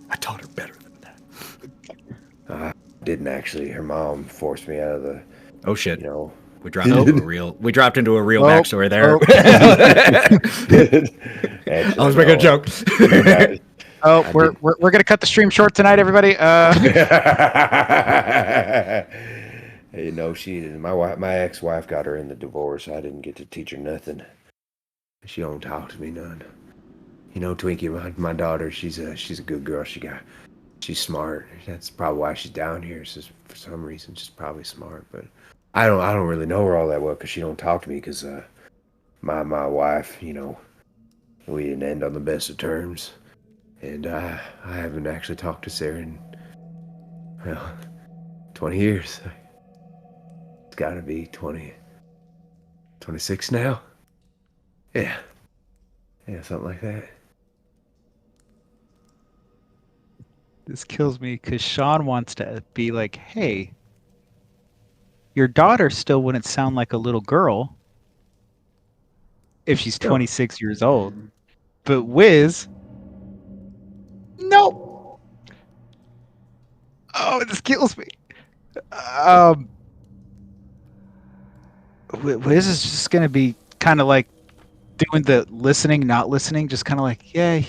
I taught her better than that. I didn't actually. Her mom forced me out of the. Oh shit! You know, we dropped into a real backstory there. I was making a joke. We're gonna cut the stream short tonight, everybody. You know, my ex-wife got her in the divorce. I didn't get to teach her nothing. She don't talk to me none. You know, Twinkie, my daughter, she's a good girl. She's smart. That's probably why she's down here. It's just, for some reason, she's probably smart. But I don't really know her all that well because she don't talk to me. Because my wife, you know, we didn't end on the best of terms, and I haven't actually talked to Sarah in 20 years. It's got to be 26 now. Yeah, something like that. This kills me because Sean wants to be like, hey, your daughter still wouldn't sound like a little girl if she's 26 years old. But Wiz, no. Oh, this kills me. Wiz is just going to be kind of like doing the listening, not listening, just kind of like, yeah.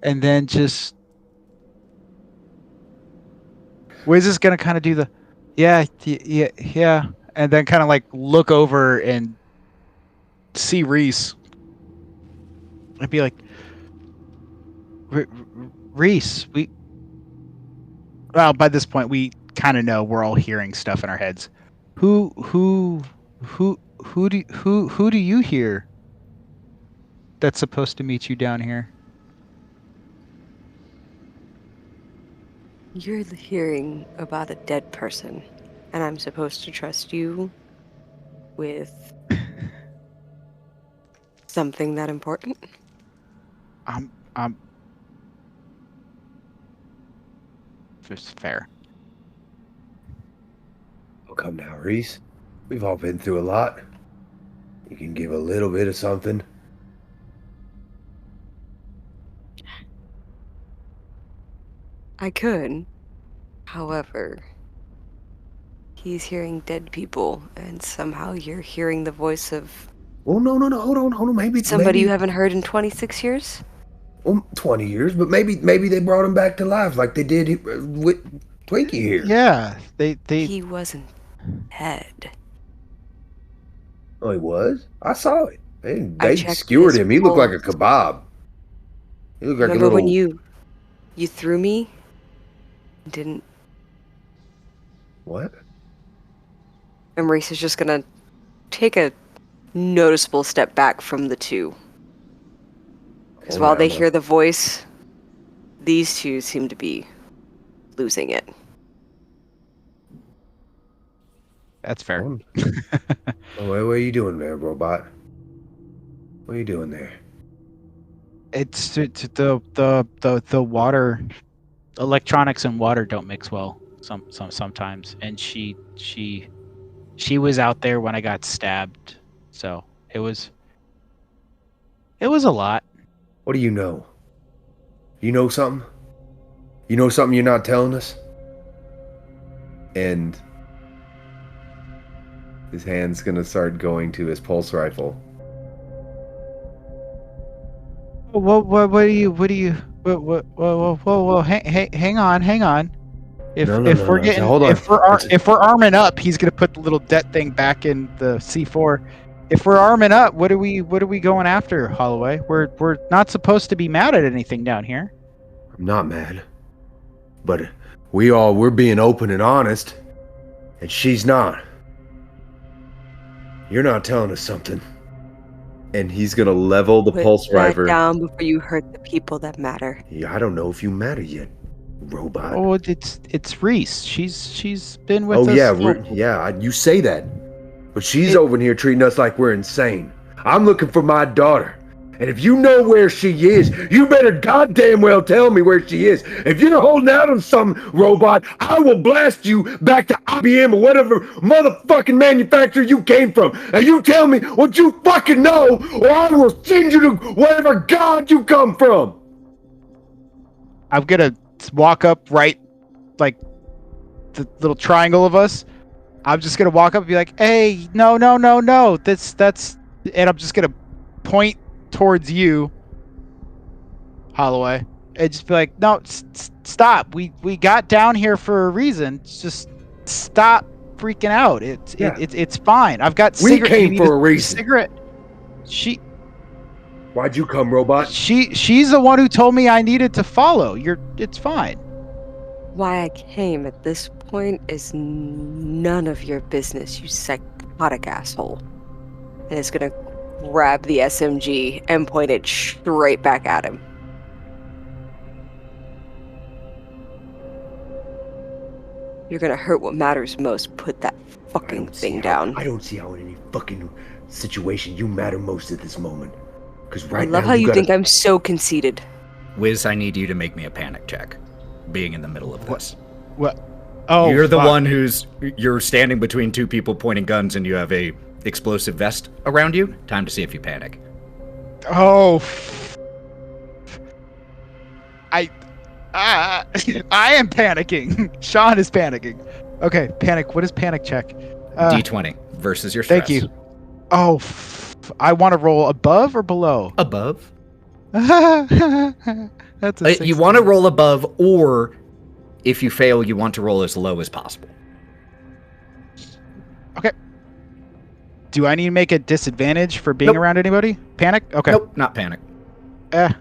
And then just... Wiz is going to kind of do the, yeah, and then kind of like look over and see Reese. I'd be like, Reese, well, by this point, we kind of know we're all hearing stuff in our heads. Who do you hear that's supposed to meet you down here? You're hearing about a dead person, and I'm supposed to trust you with something that important? Just fair. Oh, come now, Reese. We've all been through a lot. You can give a little bit of something. I could. However, he's hearing dead people, and somehow you're hearing the voice of Oh, no. Hold on. Maybe somebody you haven't heard in 26 years? 20 years, but maybe they brought him back to life like they did with Twinkie here. Yeah, they. He wasn't dead. Oh, he was? I saw it. They checked skewered his him. He looked like a pulse. kebab. He looked like Remember a little... when you threw me? Didn't. What? And Reese is just gonna take a noticeable step back from the two. Because while they hear the voice, these two seem to be losing it. That's fair. What are you doing there, robot? What are you doing there? It's the water, electronics and water don't mix well sometimes, and she was out there when I got stabbed, so it was a lot. What do you know? You know something? You know something you're not telling us? And his hand's gonna start going to his pulse rifle. What do you whoa, hang on. If we're getting, hold on. if we're arming up, he's gonna put the little det thing back in the C4. If we're arming up, what are we going after, Holliway? We're not supposed to be mad at anything down here. I'm not mad. But we're being open and honest. And she's not. You're not telling us something. And he's gonna level the pulse rifle down before you hurt the people that matter. Yeah, I don't know if you matter yet, robot. Oh, it's Reese. She's been with us. Oh yeah, you say that. But she's over here treating us like we're insane. I'm looking for my daughter. And if you know where she is, you better goddamn well tell me where she is. If you're holding out on some robot, I will blast you back to IBM or whatever motherfucking manufacturer you came from. And you tell me what you fucking know, or I will send you to whatever god you come from. I'm gonna walk up right, like the little triangle of us. I'm just gonna walk up and be like, "Hey, no, that's," and I'm just gonna point towards you, Holliway, and just be like, "No, stop. We got down here for a reason. Just stop freaking out. It's fine. I've got cigarette. We came for a reason. Cigarette. Why'd you come, robot? She's the one who told me I needed to follow. It's fine. Why I came at this point is none of your business, you psychotic asshole." And it's gonna grab the SMG and point it straight back at him. You're gonna hurt what matters most. Put that fucking thing down. I don't see how in any fucking situation you matter most at this moment. Because right I love now how you think I'm so conceited. Wiz, I need you to make me a panic check. Being in the middle of this. What? Oh, you're the one you're standing between two people pointing guns and you have a explosive vest around you. Time to see if you panic. Oh. I am panicking. Sean is panicking. Okay, panic. What is panic check? D20 versus your stress. Thank you. Oh, I want to roll above or below? Above. That's a you want to roll above, or if you fail, you want to roll as low as possible. Okay. Do I need to make a disadvantage for being around anybody? Panic? Okay. Nope, not panic. A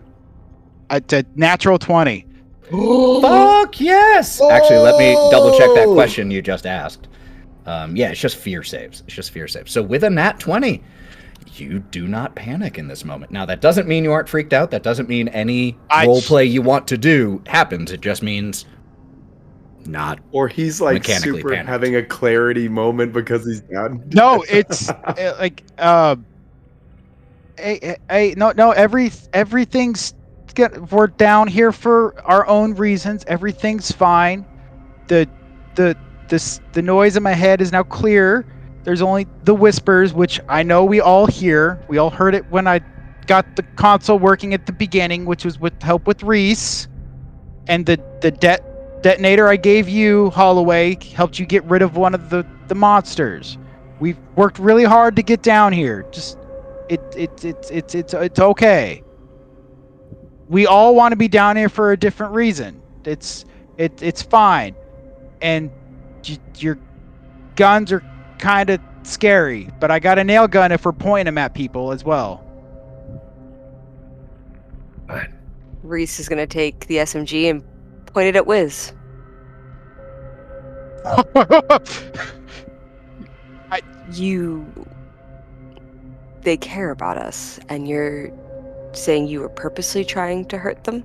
natural 20. Fuck yes! Actually, let me double check that question you just asked. Yeah, it's just fear saves. So with a nat 20, you do not panic in this moment. Now, that doesn't mean you aren't freaked out. That doesn't mean any role play you want to do happens. It just means not. Or he's like mechanically super panicked. having a clarity moment because he's done. No, it's like no. Everything's we're down here for our own reasons. Everything's fine. The noise in my head is now clear. There's only the whispers, which I know we all hear. We all heard it when I got the console working at the beginning, which was with help with Reese. And the detonator I gave you, Holliway, helped you get rid of one of the monsters. We've worked really hard to get down here. Just it's okay. We all want to be down here for a different reason. It's fine. And your guns are kind of scary, but I got a nail gun if we're pointing them at people as well. Fine. Reese is gonna take the SMG and point it at Wiz. They care about us, and you're saying you were purposely trying to hurt them?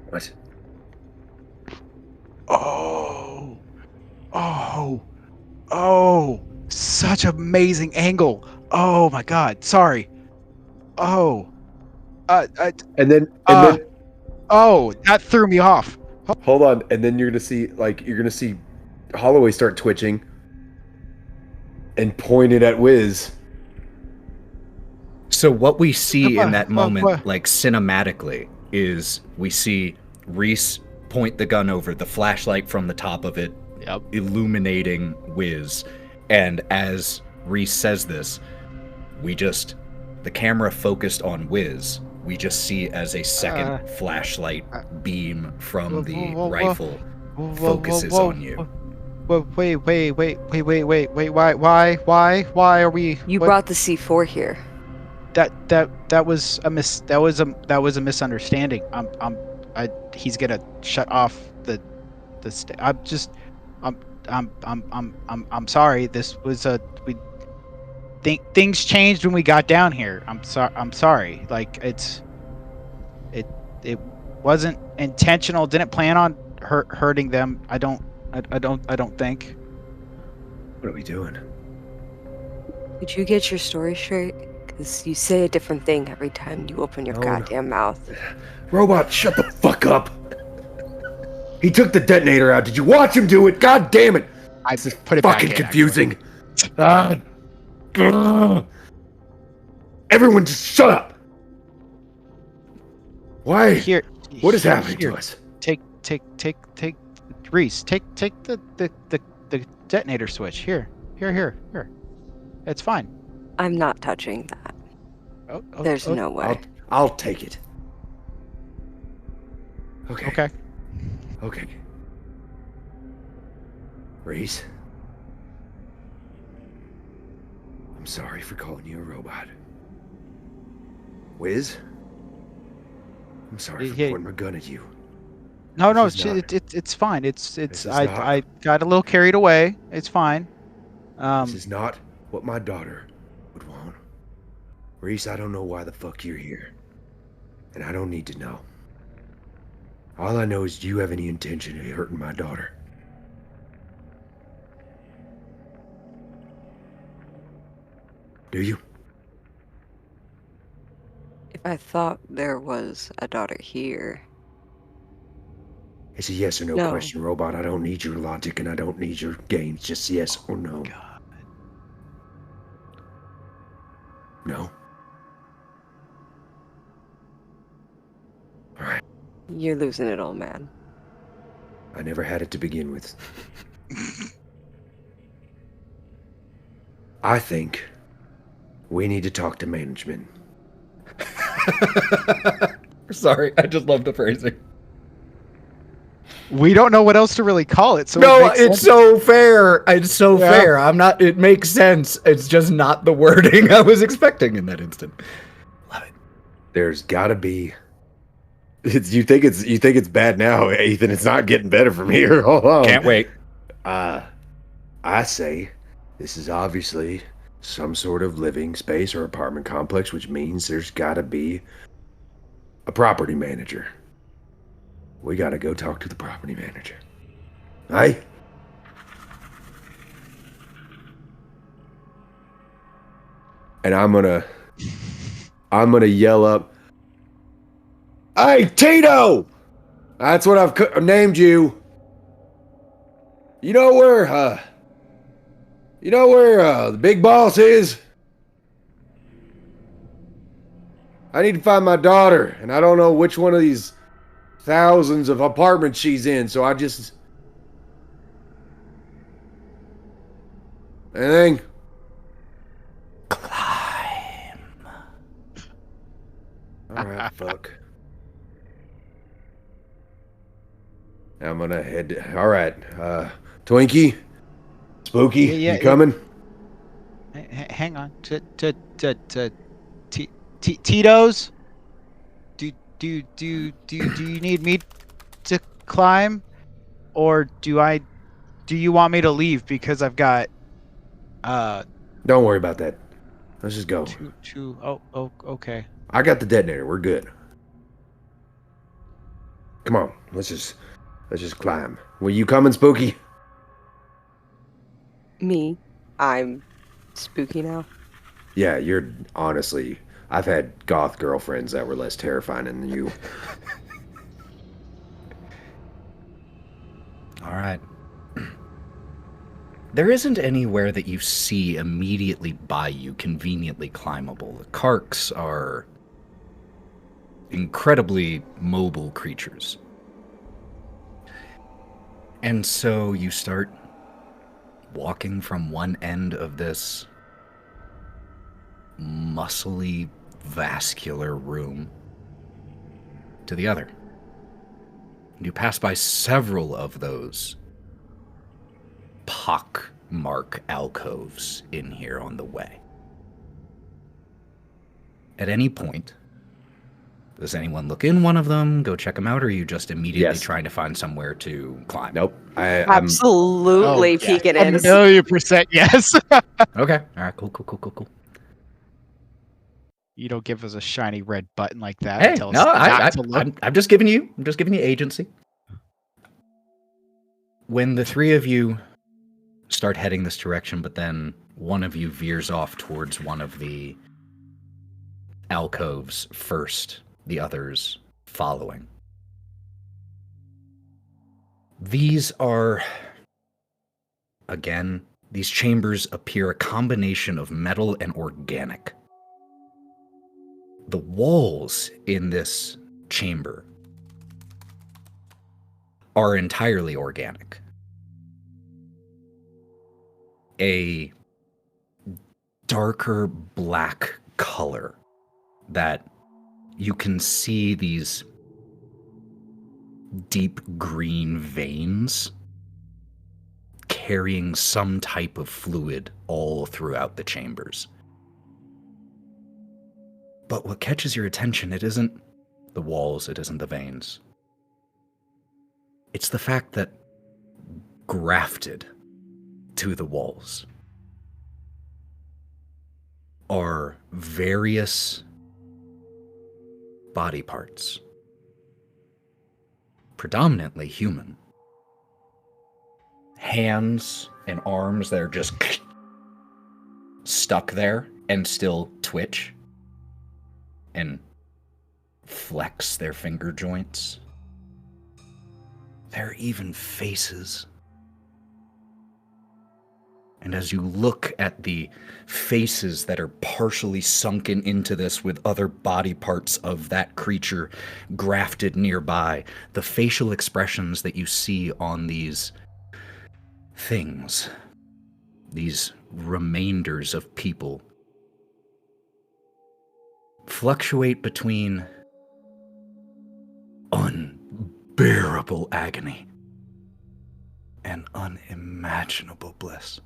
What? Oh, such amazing angle. Oh my God, sorry. Oh, And then oh, that threw me off. hold on, and then you're gonna see Holloway start twitching and point it at Wiz. So what we see in that What? moment, like cinematically, is we see Reese point the gun over, the flashlight from the top of it, illuminating Wiz. And as Reese says this, the camera focused on Wiz. We just see as a second flashlight beam from the rifle focuses on you. Wait, why are we? You brought the C4 here. That was a misunderstanding. He's gonna shut off I'm sorry. This was things changed when we got down here. I'm sorry. Like it wasn't intentional. Didn't plan on hurting them. I don't think. What are we doing? Did you get your story straight? Because you say a different thing every time you open your goddamn mouth. Robot, shut the fuck up! He took the detonator out. Did you watch him do it? God damn it! I just put it Fucking back in, confusing. Everyone just shut up! Why? Here. What is happening here. to us? Take Reese. Take the detonator switch. Here. It's fine. I'm not touching that. There's no way. I'll take it. Okay. Okay. Reese. I'm sorry for calling you a robot. Wiz. I'm sorry for pointing my gun at you. No, This it's fine. I not- got a little carried away. It's fine. This is not what my daughter would want. Reese, I don't know why the fuck you're here. And I don't need to know. All I know is, do you have any intention of hurting my daughter? Do you? If I thought there was a daughter here. It's a yes or no No. question, robot. I don't need your logic and I don't need your games. Just yes or no. God. No? Alright. You're losing it all, man. I never had it to begin with. I think we need to talk to management. Sorry, I just love the phrasing. We don't know what else to really call it. So No, it makes it's sense. so fair. It's so Yeah. fair. It makes sense. It's just not the wording I was expecting in that instant. Love it. There's gotta be. You think it's bad now, Ethan? It's not getting better from here. Hold on. Can't wait. I say this is obviously some sort of living space or apartment complex, which means there's gotta be a property manager. We gotta go talk to the property manager. Hey? And I'm gonna yell up, "Hey, Tito! That's what I've named you. You know where the big boss is? I need to find my daughter, and I don't know which one of these thousands of apartments she's in, so I just... Anything? Climb. Alright, fuck. I'm gonna head... Alright, Twinkie? Spooky, Yeah, you coming? Hang on. Tito's? Do you need me to climb, or do you want me to leave because I've got Don't worry about that. Let's just go. Oh, okay. I got the detonator. We're good. Come on, let's just climb. Were you coming, Spooky? Me, I'm spooky now. Yeah, you're honestly. I've had goth girlfriends that were less terrifying than you. All right. There isn't anywhere that you see immediately by you conveniently climbable. The Karks are incredibly mobile creatures. And so you start walking from one end of this muscly, vascular room to the other. You pass by several of those pockmark alcoves in here on the way. At any point, does anyone look in one of them, go check them out, or are you just immediately trying to find somewhere to climb? Nope. I'm Absolutely peeking in. 1,000,000% yes. Okay. All right. Cool. You don't give us a shiny red button like that. Hey, and tell us no, not to look. I'm just giving you agency. When the three of you start heading this direction, but then one of you veers off towards one of the alcoves first, the others following. These are, again, these chambers appear a combination of metal and organic. The walls in this chamber are entirely organic. A darker black color that you can see these deep green veins carrying some type of fluid all throughout the chambers. But what catches your attention, it isn't the walls, it isn't the veins. It's the fact that grafted to the walls are various body parts, predominantly human. Hands and arms that are just stuck there and still twitch and flex their finger joints. There are even faces. And as you look at the faces that are partially sunken into this with other body parts of that creature grafted nearby, the facial expressions that you see on these things, these remainders of people, fluctuate between unbearable agony and unimaginable bliss.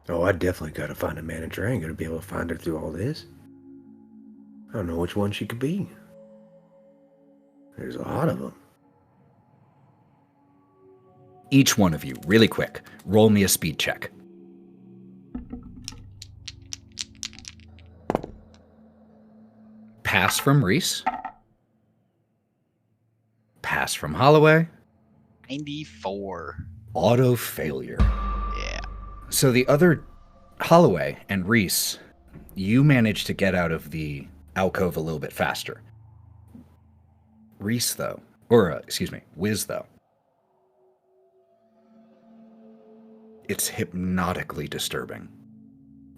Oh, I definitely gotta find a manager. I ain't gonna be able to find her through all this. I don't know which one she could be. There's a lot of them. Each one of you, really quick, roll me a speed check. Pass from Reese. Pass from Holliway. 94. Auto failure. Yeah. So the other, Holliway and Reese, you manage to get out of the alcove a little bit faster. Reese, though, Wiz, though, it's hypnotically disturbing.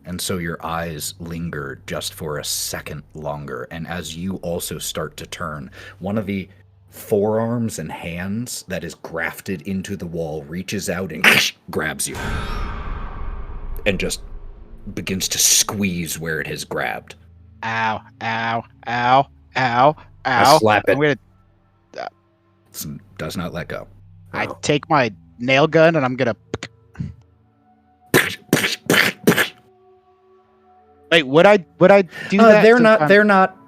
And so your eyes linger just for a second longer. And as you also start to turn, one of the forearms and hands that is grafted into the wall reaches out and grabs you. And just begins to squeeze where it has grabbed. Ow, ow, ow, ow, ow. I slap it. I'm gonna, Does not let go. I take my nail gun and I'm gonna. Wait, would I do that?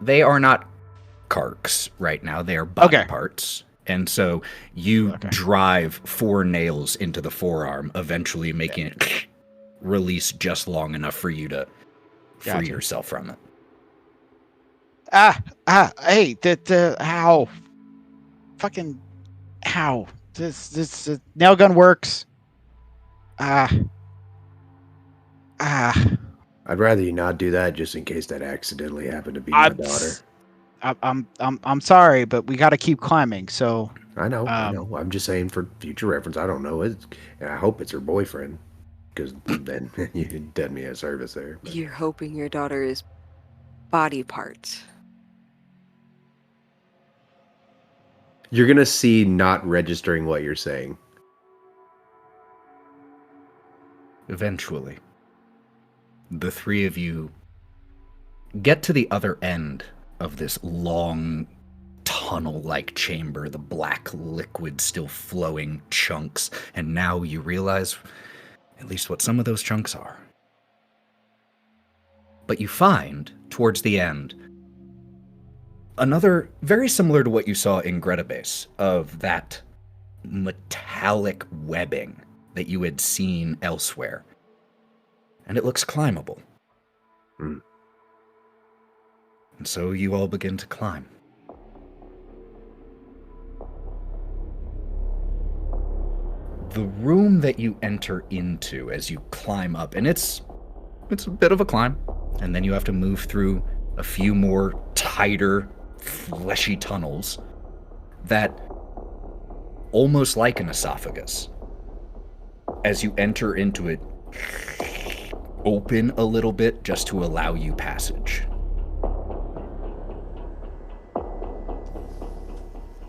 They are not carks right now. They are body parts. And so you drive 4 nails into the forearm, eventually making it release just long enough for you to free yourself from it. Hey, how? Fucking, how? This nail gun works. I'd rather you not do that, just in case that accidentally happened to be my daughter. I'm sorry, but we got to keep climbing. So I know. I'm just saying for future reference. I don't know. And I hope it's her boyfriend, because then you did me a service there. But. You're hoping your daughter is body parts. You're gonna see not registering what you're saying. Eventually, the 3 of you get to the other end of this long tunnel-like chamber, the black liquid still flowing chunks, and now you realize at least what some of those chunks are. But you find, towards the end, another very similar to what you saw in Greta Base, of that metallic webbing that you had seen elsewhere. And it looks climbable. And so you all begin to climb. The room that you enter into as you climb up, and it's a bit of a climb, and then you have to move through a few more tighter, fleshy tunnels that, almost like an esophagus, as you enter into it, open a little bit just to allow you passage.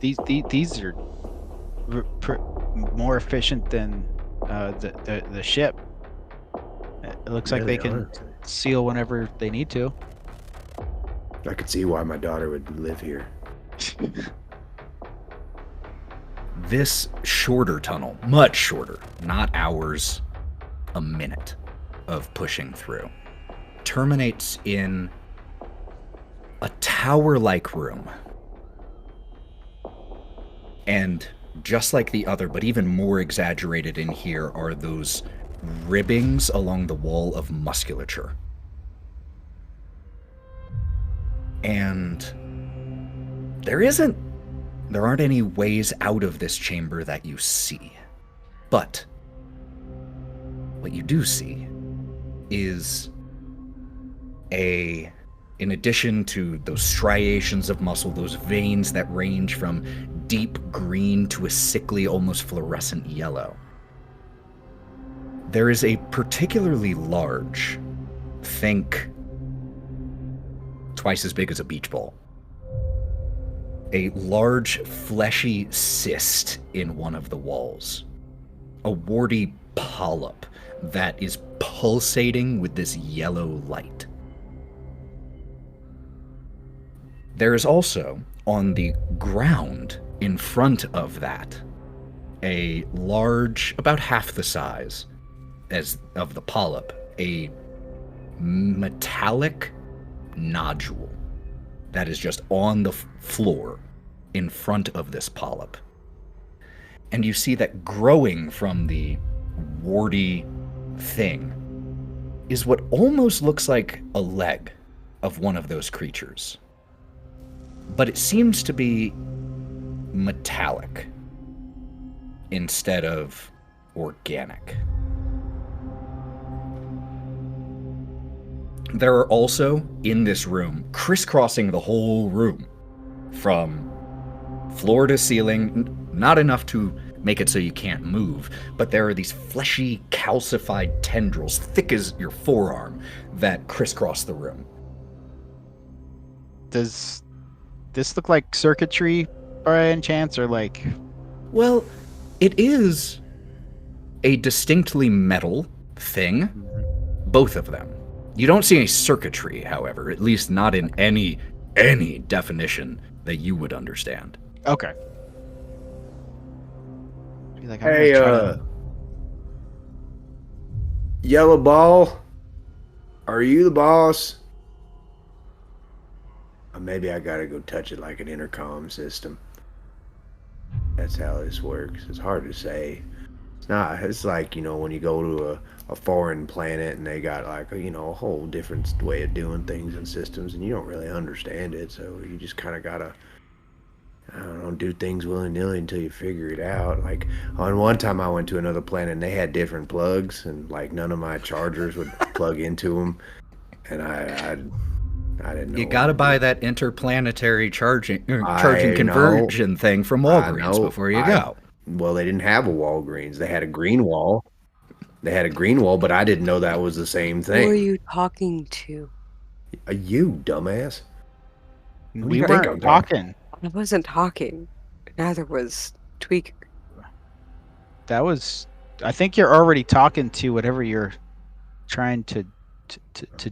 These are more efficient than the ship. It looks like they can seal whenever they need to. I could see why my daughter would live here. This shorter tunnel, much shorter, not hours, a minute of pushing through, terminates in a tower-like room. And just like the other, but even more exaggerated in here, are those ribbings along the wall of musculature. And there aren't any ways out of this chamber that you see. But what you do see is in addition to those striations of muscle, those veins that range from deep green to a sickly, almost fluorescent yellow, there is a particularly large, think twice as big as a beach ball, a large fleshy cyst in one of the walls, a warty polyp that is pulsating with this yellow light. There is also, on the ground in front of that, a large, about half the size as of the polyp, a metallic nodule that is just on the floor in front of this polyp. And you see that growing from the warty thing is what almost looks like a leg of one of those creatures. But it seems to be metallic instead of organic. There are also, in this room, crisscrossing the whole room, from floor to ceiling, not enough to make it so you can't move, but there are these fleshy, calcified tendrils, thick as your forearm, that crisscross the room. Does this look like circuitry by any chance, or like... Well, it is a distinctly metal thing, both of them. You don't see any circuitry, however, at least not in any definition that you would understand. Okay. Be like, I'm Hey, gonna try to- Yellow Ball, are you the boss? Or maybe I gotta go touch it like an intercom system. That's how this works. It's hard to say. It's not. It's like, you know, when you go to a foreign planet and they got like, you know, a whole different way of doing things and systems, and you don't really understand it, so you just kind of gotta, I don't know, do things willy-nilly until you figure it out. Like, on one time I went to another planet and they had different plugs, and like none of my chargers would plug into them, and I didn't know. You gotta buy that interplanetary charging I conversion thing from Walgreens before you go. Well, they didn't have a Walgreens. They had a green wall. But I didn't know that was the same Who are thing. you talking to? You, dumbass. We you think I'm weren't talking. I wasn't talking. Neither was Tweaker. That was... I think you're already talking to whatever you're trying to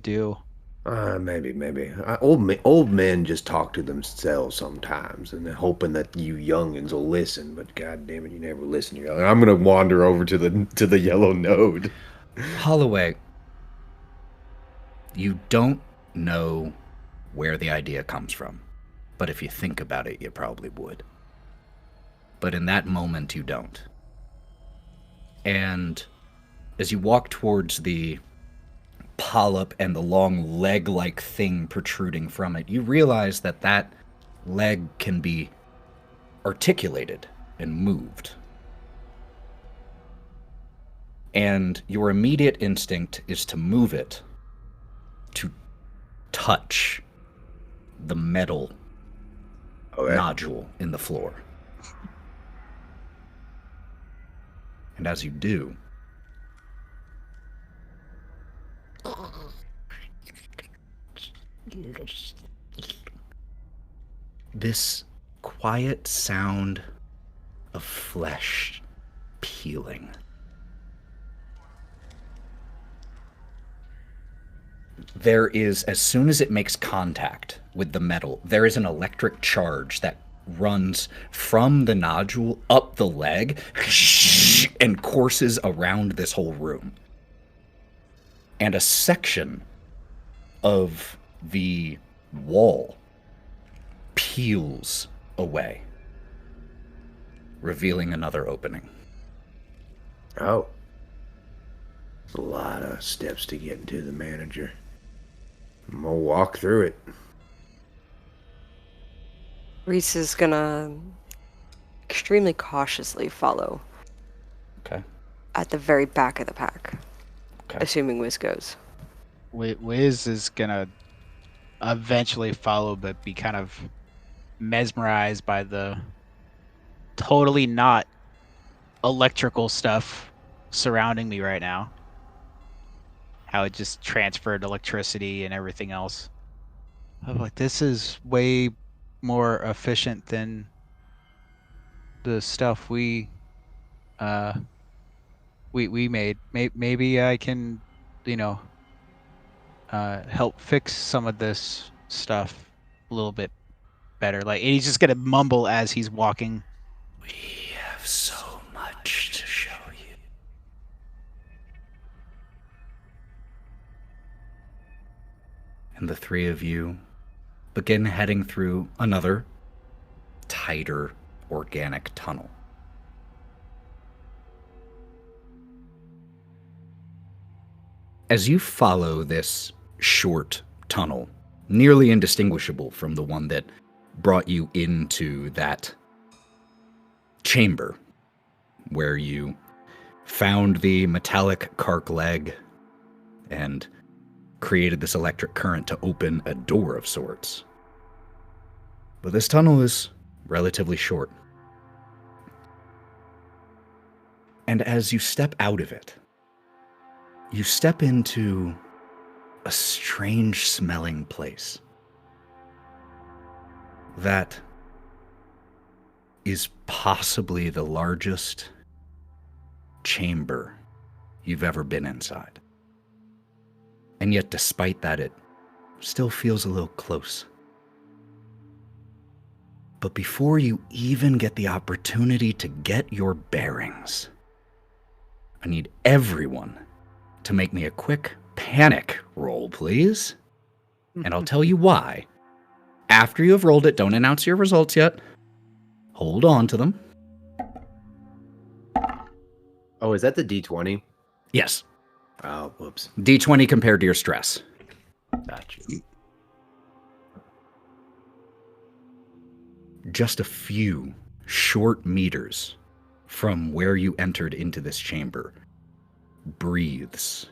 do. Maybe. Old men just talk to themselves sometimes, and they're hoping that you youngins will listen. But god damn it, you never listen. I'm gonna wander over to the yellow node. Holliway, you don't know where the idea comes from, but if you think about it, you probably would. But in that moment, you don't. And as you walk towards the polyp and the long leg-like thing protruding from it, you realize that that leg can be articulated and moved. And your immediate instinct is to move it to touch the metal nodule in the floor. And as you do, this quiet sound of flesh peeling. There is, as soon as it makes contact with the metal, there is an electric charge that runs from the nodule up the leg and courses around this whole room. And a section of the wall peels away, revealing another opening. Oh. It's a lot of steps to get into the manager. I'm gonna walk through it. Reese is gonna extremely cautiously follow. Okay. At the very back of the pack. Okay. Assuming Wiz goes. Wiz is gonna eventually follow, but be kind of mesmerized by the totally not electrical stuff surrounding me right now. How it just transferred electricity and everything else. I'm like, this is way more efficient than the stuff we made. Maybe I can, help fix some of this stuff a little bit better. Like, he's just gonna mumble as he's walking. We have so much to show you. And the three of you begin heading through another tighter organic tunnel. As you follow this short tunnel, nearly indistinguishable from the one that brought you into that chamber where you found the metallic cark leg and created this electric current to open a door of sorts. But this tunnel is relatively short. And as you step out of it, you step into a strange smelling place that is possibly the largest chamber you've ever been inside. And yet, despite that, it still feels a little close. But before you even get the opportunity to get your bearings, I need everyone to make me a quick panic roll, please. And I'll tell you why. After you have rolled it, don't announce your results yet. Hold on to them. Oh, is that the D20? Yes. Oh, whoops. D20 compared to your stress. Gotcha. Just a few short meters from where you entered into this chamber, breathes,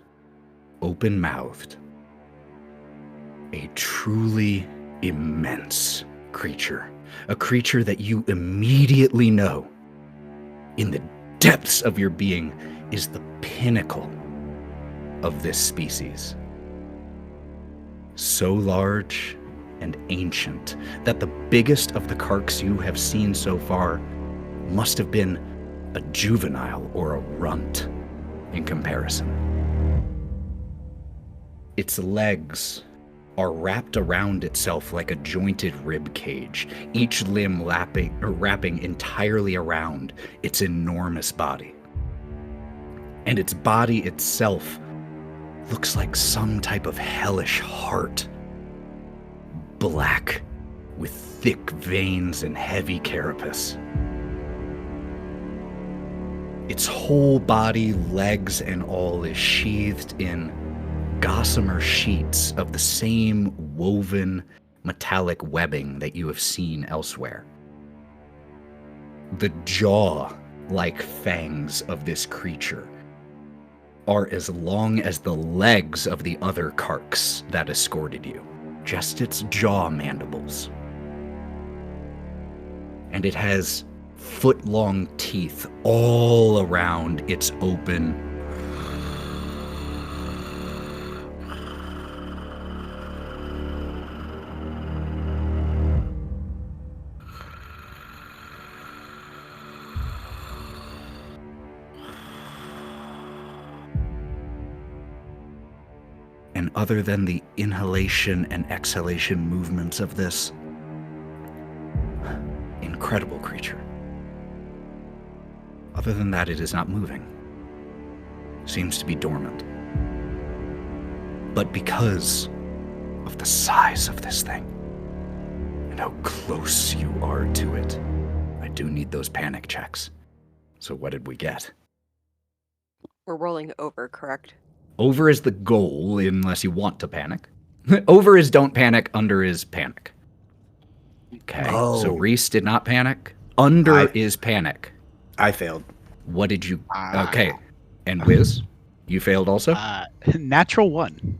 open-mouthed, a truly immense creature. A creature that you immediately know, in the depths of your being, is the pinnacle of this species. So large and ancient that the biggest of the karks you have seen so far must have been a juvenile or a runt in comparison. Its legs are wrapped around itself like a jointed rib cage, each limb wrapping entirely around its enormous body. And its body itself looks like some type of hellish heart, black with thick veins and heavy carapace. Its whole body, legs and all, is sheathed in gossamer sheets of the same woven metallic webbing that you have seen elsewhere. The jaw-like fangs of this creature are as long as the legs of the other karks that escorted you. Just its jaw mandibles. And it has foot-long teeth all around its open, and other than the inhalation and exhalation movements of this incredible creature, other than that, it is not moving. Seems to be dormant. But because of the size of this thing and how close you are to it, I do need those panic checks. So what did we get? We're rolling over, correct? Over is the goal, unless you want to panic. Over is don't panic, under is panic. Okay, so Reese did not panic. Under is panic. I failed. What did you... Okay, and Wiz, you failed also? Natural 1.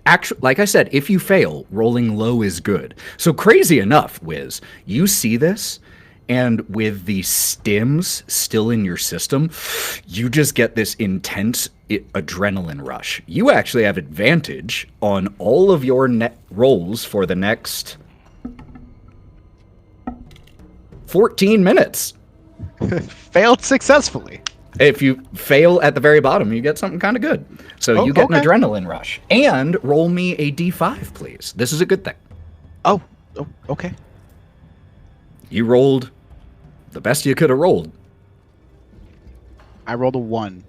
Actually, like I said, if you fail, rolling low is good. So crazy enough, Wiz, you see this, and with the stims still in your system, you just get this intense adrenaline rush. You actually have advantage on all of your rolls for the next 14 minutes. Failed successfully. If you fail at the very bottom, you get something kind of good. So you get an adrenaline rush. And roll me a d5, please. This is a good thing. Oh, okay. You rolled the best you could have rolled. I rolled a 1.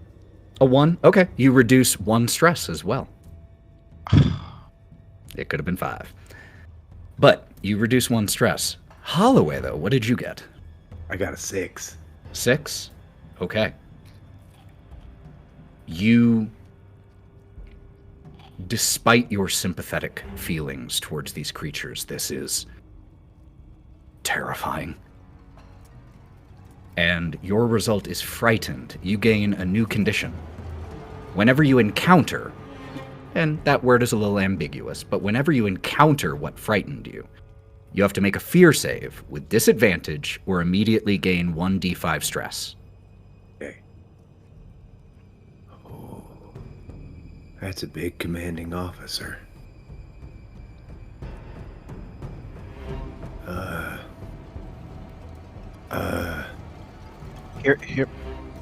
A 1? Okay. You reduce 1 stress as well. It could have been 5. But you reduce 1 stress. Holliway, though, what did you get? I got a 6. 6? Okay. You, despite your sympathetic feelings towards these creatures, this is terrifying. And your result is frightened. You gain a new condition. Whenever you encounter and that word is a little ambiguous, but whenever you encounter what frightened you, you have to make a fear save with disadvantage or immediately gain 1d5 stress. Okay. Oh, that's a big commanding officer.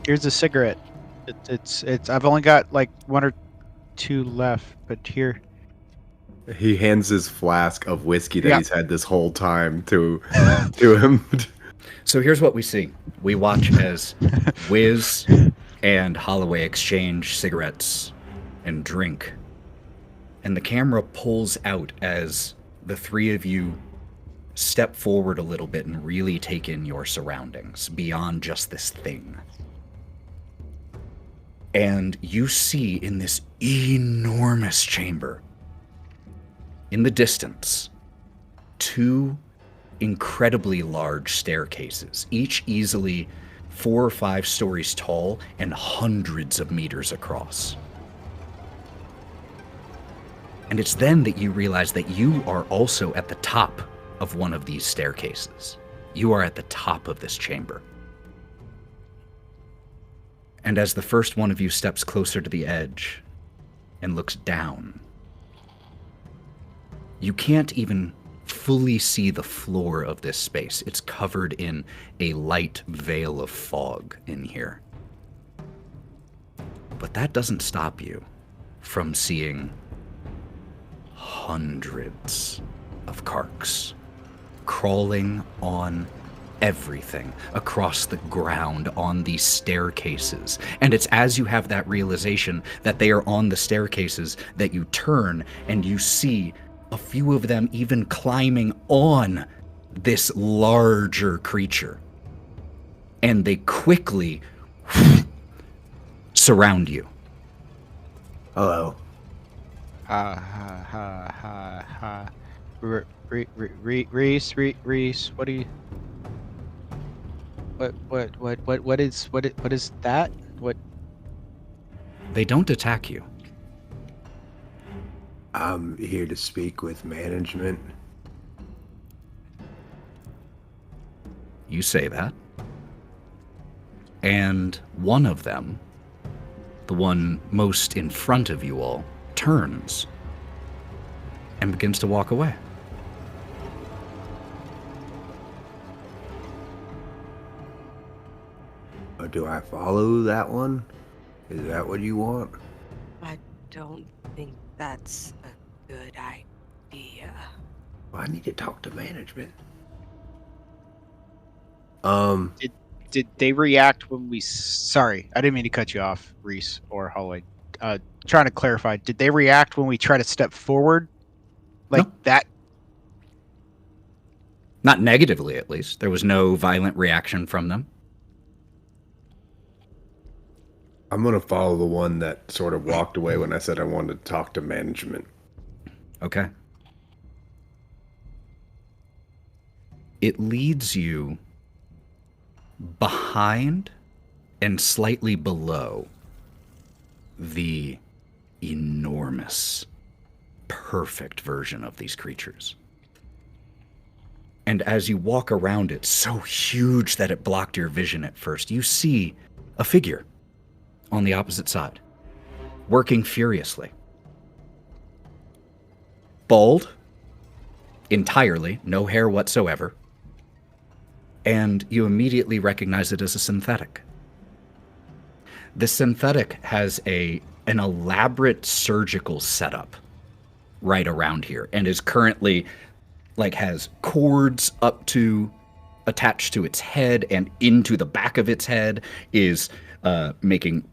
Here's a cigarette. It's. I've only got like 1 or 2 left, but here. He hands his flask of whiskey that Yeah. he's had this whole time to him. So here's what we see. We watch as Wiz and Holliway exchange cigarettes and drink. And the camera pulls out as the three of you step forward a little bit and really take in your surroundings beyond just this thing. And you see in this enormous chamber, in the distance, 2 incredibly large staircases, each easily 4 or 5 stories tall and hundreds of meters across. And it's then that you realize that you are also at the top of one of these staircases. You are at the top of this chamber. And as the first one of you steps closer to the edge and looks down, you can't even fully see the floor of this space. It's covered in a light veil of fog in here. But that doesn't stop you from seeing hundreds of Karks crawling on everything across the ground on these staircases. And it's as you have that realization that they are on the staircases that you turn and you see a few of them even climbing on this larger creature. And they quickly surround you. Hello. Reese, what do you? What is that? What? They don't attack you. I'm here to speak with management. You say that. And one of them, the one most in front of you all, turns and begins to walk away. Do I follow that one? Is that what you want? I don't think that's a good idea. Well, I need to talk to management. Did they react when we? Sorry, I didn't mean to cut you off, Reese or Holliway. Trying to clarify, did they react when we try to step forward, like No. that? Not negatively, at least. There was no violent reaction from them. I'm gonna follow the one that sort of walked away when I said I wanted to talk to management. Okay. It leads you behind and slightly below the enormous, perfect version of these creatures. And as you walk around it, so huge that it blocked your vision at first, you see a figure on the opposite side, working furiously. Bald, entirely, no hair whatsoever, and you immediately recognize it as a synthetic. The synthetic has an elaborate surgical setup right around here, and is currently, has cords up to, attached to its head and into the back of its head, is making,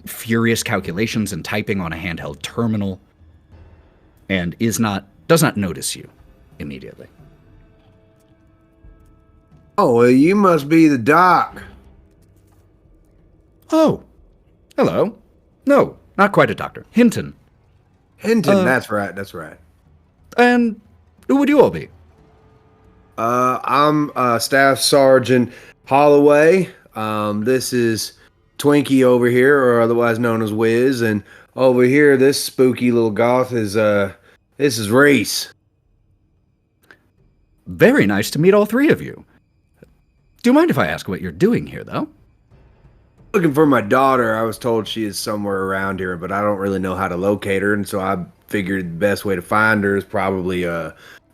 furious calculations and typing on a handheld terminal, and does not notice you immediately. Oh, well, you must be the doc. Oh, hello. No, not quite a doctor. Hinton. Hinton, that's right. And who would you all be? I'm Staff Sergeant Holliway. This is Twinkie over here, or otherwise known as Wiz, and over here, this spooky little goth is this is Reese. Very nice to meet all three of you. Do you mind if I ask what you're doing here, though? Looking for my daughter. I was told she is somewhere around here, but I don't really know how to locate her, and so I figured the best way to find her is probably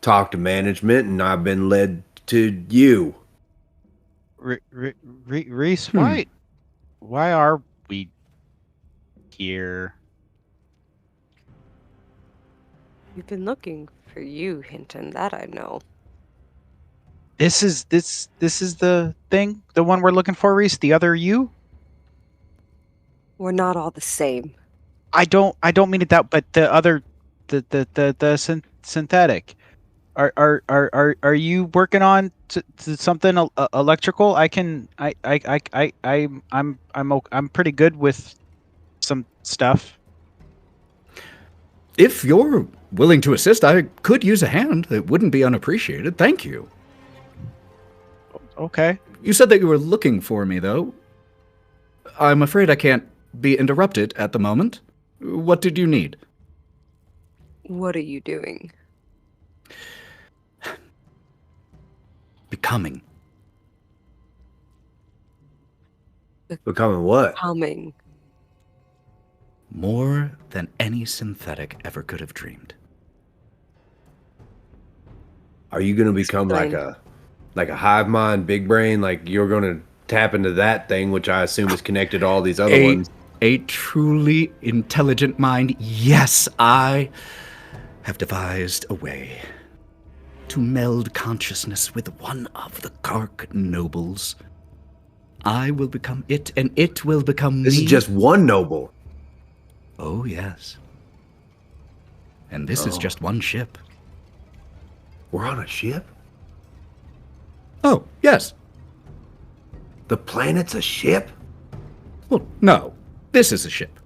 talk to management, and I've been led to you. Reese, why are we here? We've been looking for you, Hinton. That I know. This is the thing, the one we're looking for, Reese. The other you. We're not all the same. I don't mean it that, but the other, the synthetic. Are you working on to something electrical? I'm pretty good with some stuff. If you're willing to assist, I could use a hand. It wouldn't be unappreciated. Thank you. Okay. You said that you were looking for me, though. I'm afraid I can't be interrupted at the moment. What did you need? What are you doing? Becoming. Becoming what? Coming. More than any synthetic ever could have dreamed. Are you going to become like a hive mind, big brain? Like you're going to tap into that thing, which I assume is connected to all these other ones? A truly intelligent mind. Yes, I have devised a way to meld consciousness with one of the Kark nobles. I will become it, and it will become me. This is just one noble. Oh, yes. And this is just one ship. We're on a ship? Oh, yes. The planet's a ship? Well, no. This is a ship.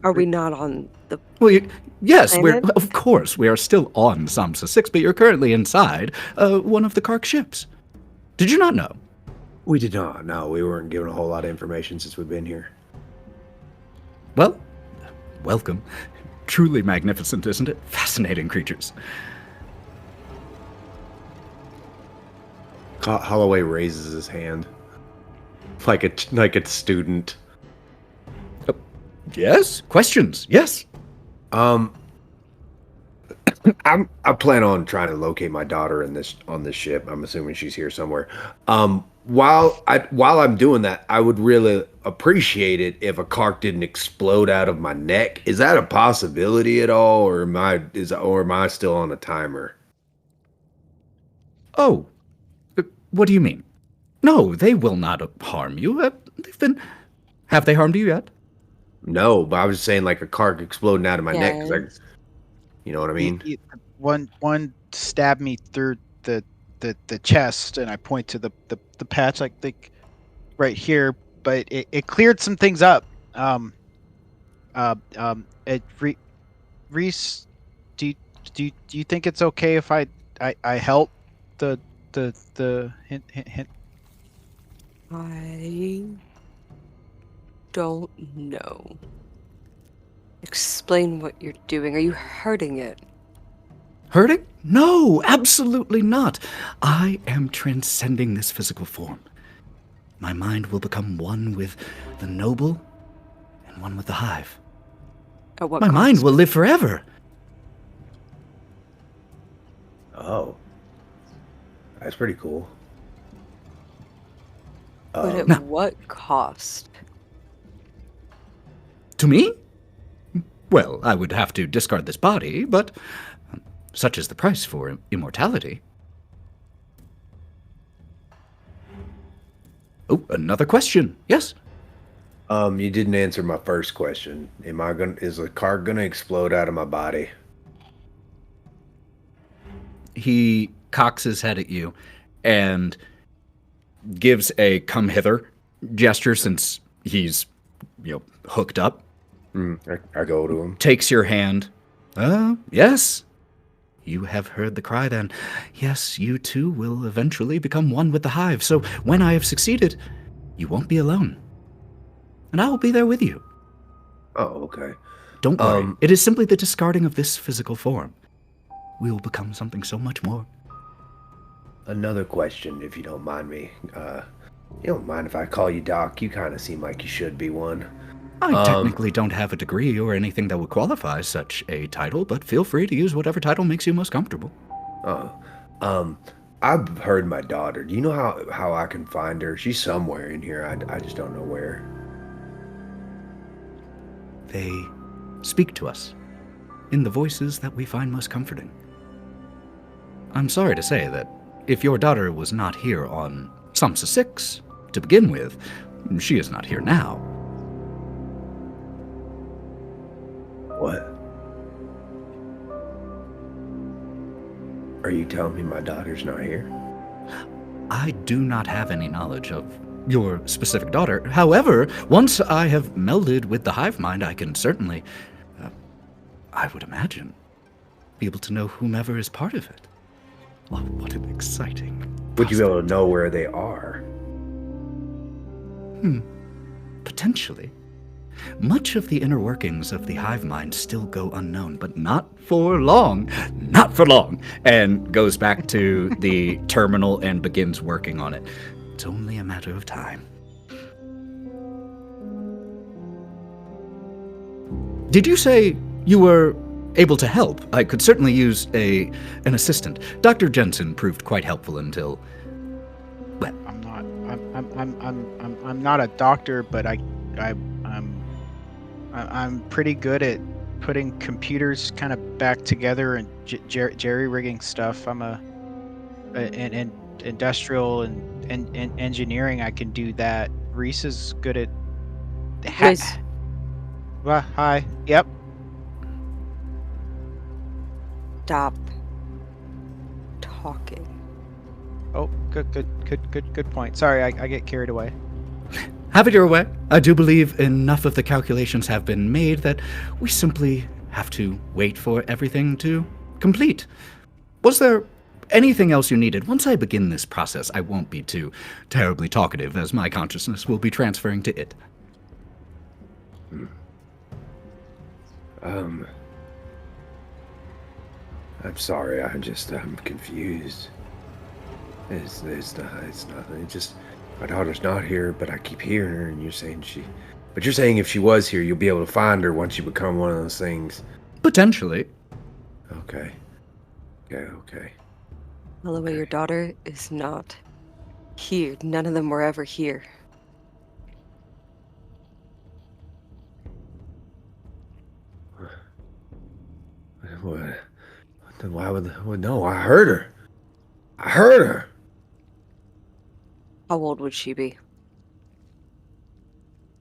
Are we not on the Well, yes, planet? of course, we are still on Samsa 6, but you're currently inside one of the Kark ships. Did you not know? We did not. No, we weren't given a whole lot of information since we've been here. Well, welcome. Truly magnificent, isn't it? Fascinating creatures. Holloway raises his hand, like a student. Yes? Questions? Yes. I plan on trying to locate my daughter on this ship. I'm assuming she's here somewhere. While I'm doing that, I would really appreciate it if a Kark didn't explode out of my neck. Is that a possibility at all, or am I still on a timer? Oh, what do you mean? No, they will not harm you. Have they harmed you yet? No, but I was just saying like a Kark exploding out of my neck. 'Cause you know what I mean? One stabbed me through the chest, and I point to the patch, like right here, but it cleared some things up. Reese, do you think it's okay if I help the hint? I don't know. Explain what you're doing. Are you hurting it? Hurting? No, absolutely not. I am transcending this physical form. My mind will become one with the noble and one with the hive. At what My cost? mind will live forever. Oh, that's pretty cool. But at Now- what cost? To me? Well, I would have to discard this body, but such is the price for immortality. Oh, another question. Yes? You didn't answer my first question. Is the Kark gonna explode out of my body? He cocks his head at you and gives a come hither gesture since he's, hooked up. I go to him. Takes your hand. Yes. you have heard the cry then. Yes, you too will eventually become one with the hive, so when I have succeeded, you won't be alone. And I will be there with you. Oh, okay. Don't worry, it is simply the discarding of this physical form. We will become something so much more. Another question, if you don't mind me. You don't mind if I call you Doc? You kind of seem like you should be one. I technically don't have a degree or anything that would qualify such a title, but feel free to use whatever title makes you most comfortable. I've heard my daughter. Do you know how I can find her? She's somewhere in here. I just don't know where. They speak to us in the voices that we find most comforting. I'm sorry to say that if your daughter was not here on Samsa 6 to begin with, she is not here now. What? Are you telling me my daughter's not here? I do not have any knowledge of your specific daughter. However, once I have melded with the hive mind, I can certainly, I would imagine, be able to know whomever is part of it. Oh, what an exciting Would you be able to know where they are? Potentially. Much of the inner workings of the hive mind still go unknown, but not for long. Not for long. And goes back to the terminal and begins working on it. It's only a matter of time. Did you say you were able to help? I could certainly use an assistant. Dr. Jensen proved quite helpful until, well, I'm not a doctor, but I'm pretty good at putting computers kind of back together and jerry rigging stuff. I'm in industrial and engineering. I can do that. Reese is good at. Wiz. Well, hi. Yep. Stop talking. Oh, good point. Sorry, I get carried away. have it your way. I do believe enough of the calculations have been made that we simply have to wait for everything to complete. Was there anything else you needed? Once I begin this process, I won't be too terribly talkative, as my consciousness will be transferring to it. I'm sorry, I'm confused. It's nothing. It's just, my daughter's not here, but I keep hearing her, and you're saying if she was here, you'll be able to find her once you become one of those things. Potentially. Okay. Okay. Holliway, your daughter is not here. None of them were ever here. What? Then why would no, I heard her. How old would she be?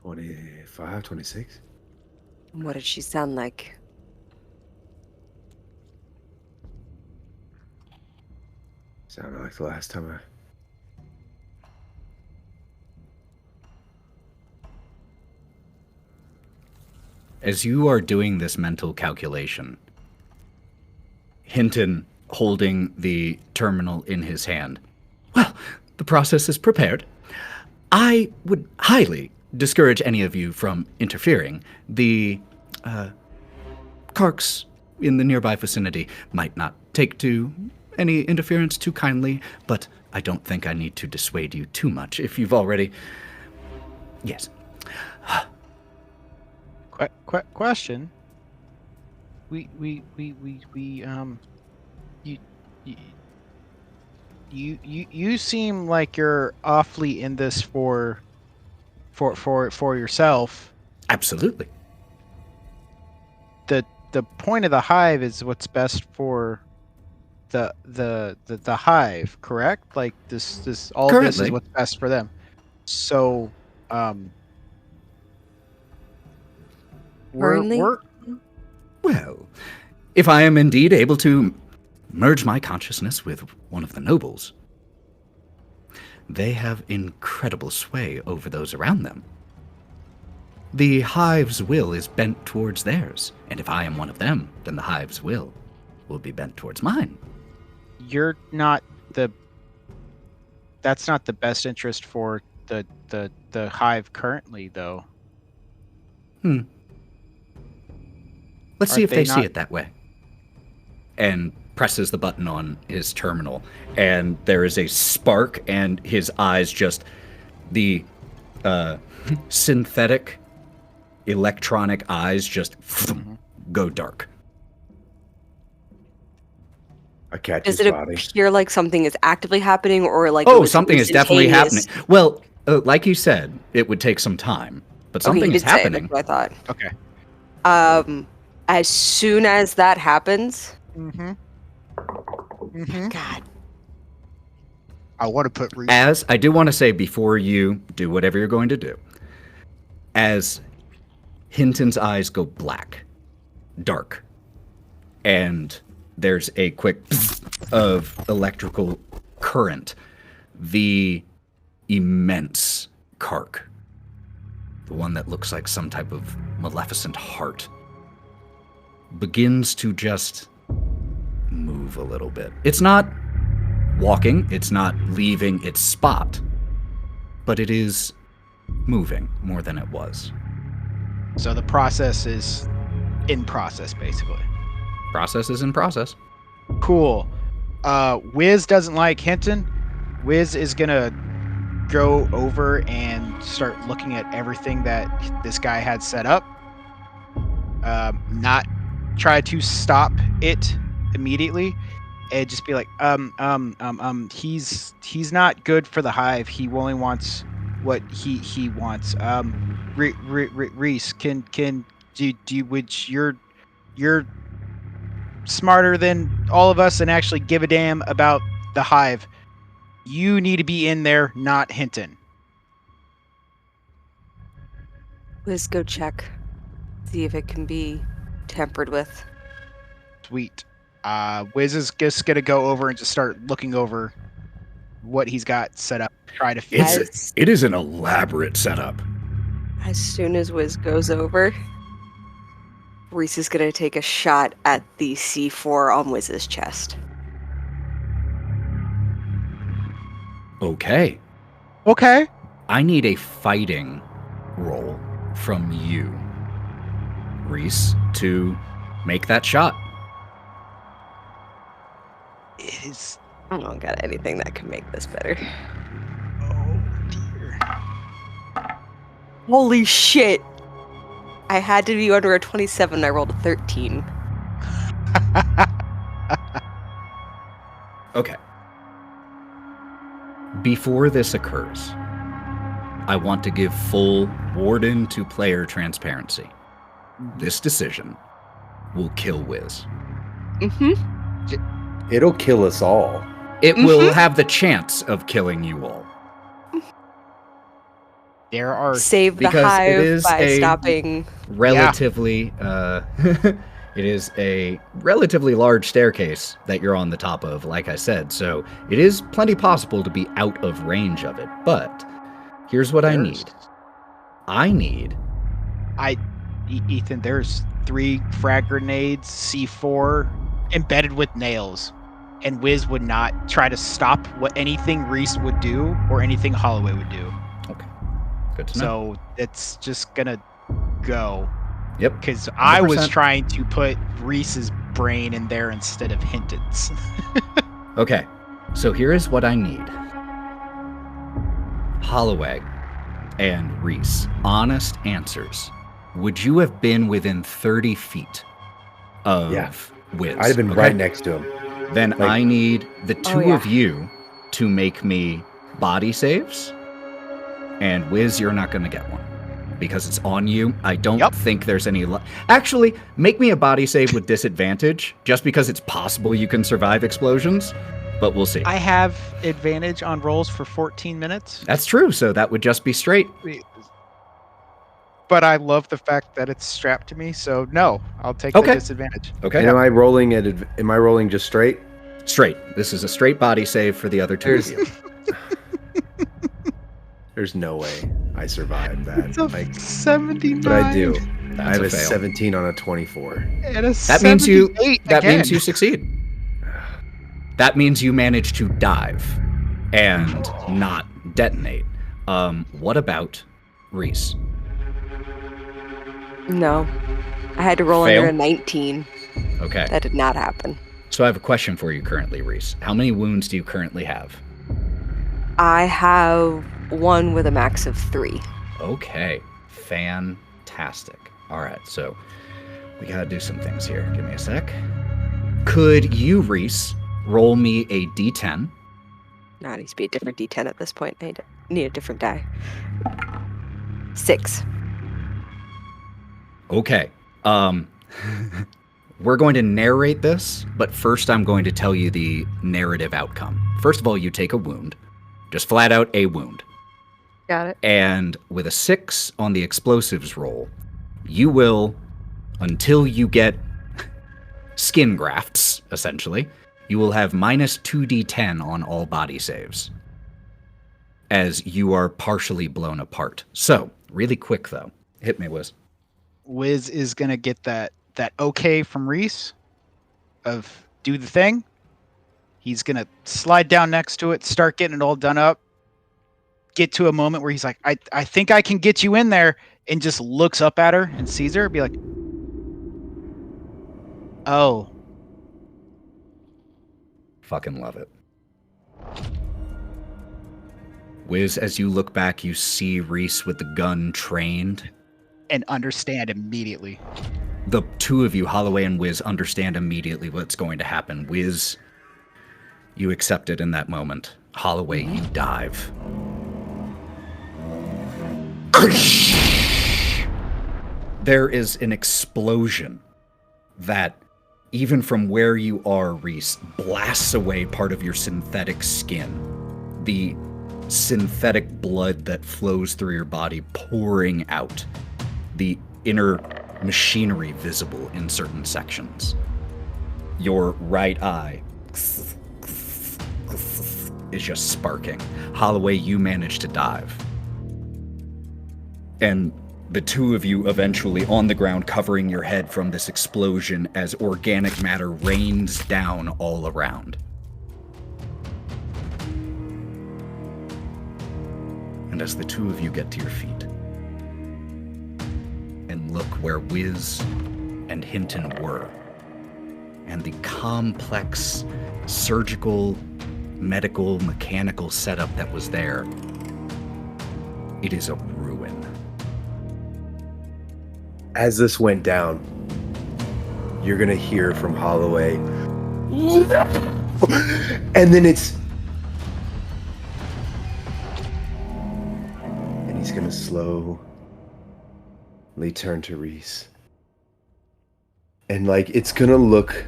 25, 26? What did she sound like? Sounded like the last time I... As you are doing this mental calculation, Hinton holding the terminal in his hand. Well, the process is prepared. I would highly discourage any of you from interfering. The Karks in the nearby vicinity might not take to any interference too kindly, but I don't think I need to dissuade you too much if you've already... Yes. Question. You seem like you're awfully in this for yourself. Absolutely. The point of the hive is what's best for the hive, correct? Like this all Currently. This is what's best for them. So Currently? Well, if I am indeed able to merge my consciousness with one of the nobles, they have incredible sway over those around them. The hive's will is bent towards theirs, and if I am one of them, then the hive's will will be bent towards mine. You're not the. That's not the best interest for the hive currently, though. Let's see Aren't if they they see not- it that way. And presses the button on his terminal, and there is a spark, and his eyes just the synthetic electronic eyes just go dark. I catch Does his it body. appear like something is actively happening, or like it Oh, was something is definitely happening. instantaneous? Well, like you said, it would take some time, but Okay, you something is did say it, happening. that's what I thought. Okay. As soon as that happens, God. I want to put Reese. As I do want to say before you do whatever you're going to do, as Hinton's eyes go black, dark, and there's a quick of electrical current, the immense Kark, the one that looks like some type of maleficent heart, begins to just move a little bit. It's not walking, it's not leaving its spot, but it is moving more than it was. So the process is in process, basically. Process is in process. Cool. Wiz doesn't like Hinton. Wiz is gonna go over and start looking at everything that this guy had set up. Not try to stop it immediately, and just be like, he's not good for the hive. He only wants what he wants. Reese, you're smarter than all of us and actually give a damn about the hive. You need to be in there, not Hinton. let's go check, see if it can be tampered with. Sweet. Wiz is just gonna go over and just start looking over what he's got set up. Try to figure It is an elaborate setup. As soon as Wiz goes over, Reese is gonna take a shot at the C4 on Wiz's chest. Okay. Okay. I need a fighting roll from you, Reese, to make that shot. It is. I don't got anything that can make this better. Oh dear. Holy shit! I had to be under a 27. I rolled a 13. Okay. Before this occurs, I want to give full Warden to player transparency. This decision will kill Wiz. Mm-hmm. It'll kill us all. It will have the chance of killing you all. There are. Save the Because it hive is by a- stopping. Relatively, it is a relatively large staircase that you're on the top of, like I said, so it is plenty possible to be out of range of it. But here's what I need. Ethan, there's 3 frag grenades, C4, embedded with nails. And Wiz would not try to stop what anything Reese would do or anything Holliway would do. Okay. Good to know. So it's just gonna go. Yep. Because I was 100%. trying to put Reese's brain in there instead of Hinton's. Okay. So here is what I need. Holloway and Reese, honest answers. Would you have been within 30 feet of Yeah. Wiz? I'd have been Okay? right next to him. Then Like- I need the two yeah. of you to make me body saves. And Wiz, you're not going to get one. Because it's on you. I don't Yep. think there's any... Actually, make me a body save with disadvantage, just because it's possible you can survive explosions. But we'll see. I have advantage on rolls for 14 minutes. That's true, so that would just be straight. But I love the fact that it's strapped to me, so no, I'll take the Okay. disadvantage. Okay? And am I rolling just straight? Straight. This is a straight body save for the other two of There's- you. There's no way I survived that. It's a Like, 79. but I do. I have a a fail. 17 on a 24. And a That means you. 78 That again. means you succeed. That means you manage to dive and not detonate. What about Reese? No. I had to roll Fail? under a 19. Okay. That did not happen. So I have a question for you currently, Reese. How many wounds do you currently have? I have one with a max of 3. Okay. Fantastic. All right, so we gotta do some things here. Give me a sec. Could you, Reese, roll me a d10? No, it needs to be a different D10 at this point. I need a different die. 6. Okay. We're going to narrate this, but first I'm going to tell you the narrative outcome. First of all, you take a wound. Just flat out a wound. Got it. And with a 6 on the explosives roll, you will, until you get skin grafts, essentially, you will have minus 2d10 on all body saves, as you are partially blown apart. So, really quick though. Hit me, Wiz. Wiz is gonna get that okay from Reese of do the thing. He's gonna slide down next to it, start getting it all done up, get to a moment where he's like, I think I can get you in there, and just looks up at her and sees her, be like, oh. Fucking love it. Wiz, as you look back, you see Reese with the gun trained. And understand immediately. The two of you, Holliway and Wiz, understand immediately what's going to happen. Wiz, you accept it in that moment. Holliway, you dive. There is an explosion that, even from where you are, Reese, blasts away part of your synthetic skin. The synthetic blood that flows through your body pouring out. The inner machinery visible in certain sections. Your right eye is just sparking. Holliway, you manage to dive. And the two of you eventually on the ground covering your head from this explosion as organic matter rains down all around. And as the two of you get to your feet and look where Wiz and Hinton were, and the complex surgical, medical, mechanical setup that was there, it is a ruin. As this went down, you're gonna hear from Holliway, and then and he's gonna slowly turn to Reese. And like, it's gonna look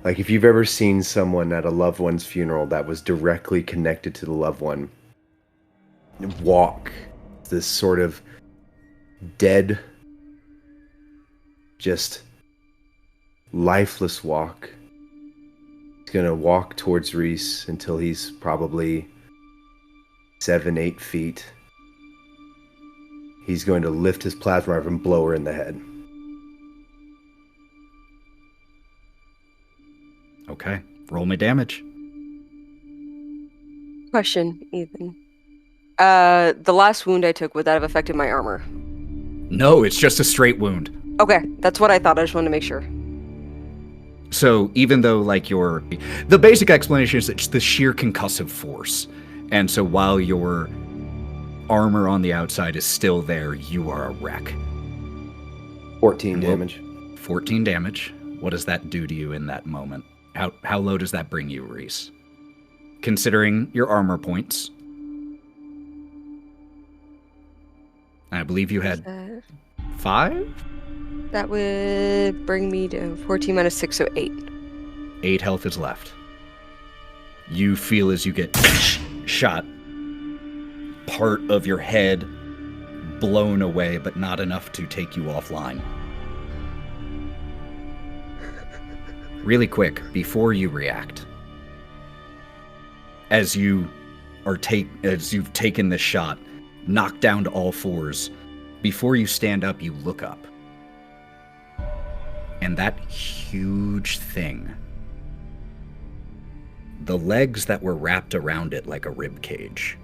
like if you've ever seen someone at a loved one's funeral that was directly connected to the loved one walk this sort of dead, just lifeless walk. He's gonna walk towards Reese until he's probably 7-8 feet. He's going to lift his plasma rifle and blow her in the head. Okay, roll me damage. Question, Ethan. The last wound I took, would that have affected my armor? No, it's just a straight wound. Okay, that's what I thought. I just wanted to make sure. So even though like the basic explanation is it's the sheer concussive force. And so while your armor on the outside is still there, you are a wreck. 14 damage. 14 damage. What does that do to you in that moment? How low does that bring you, Reese? Considering your armor points. I believe you had 5? That would bring me to 14 minus 6, so 8. 8 health is left. You feel as you get shot, part of your head blown away, but not enough to take you offline. Really quick, before you react, as you've taken this shot, knocked down to all fours, Before you stand up, you look up. And that huge thing, the legs that were wrapped around it like a rib cage,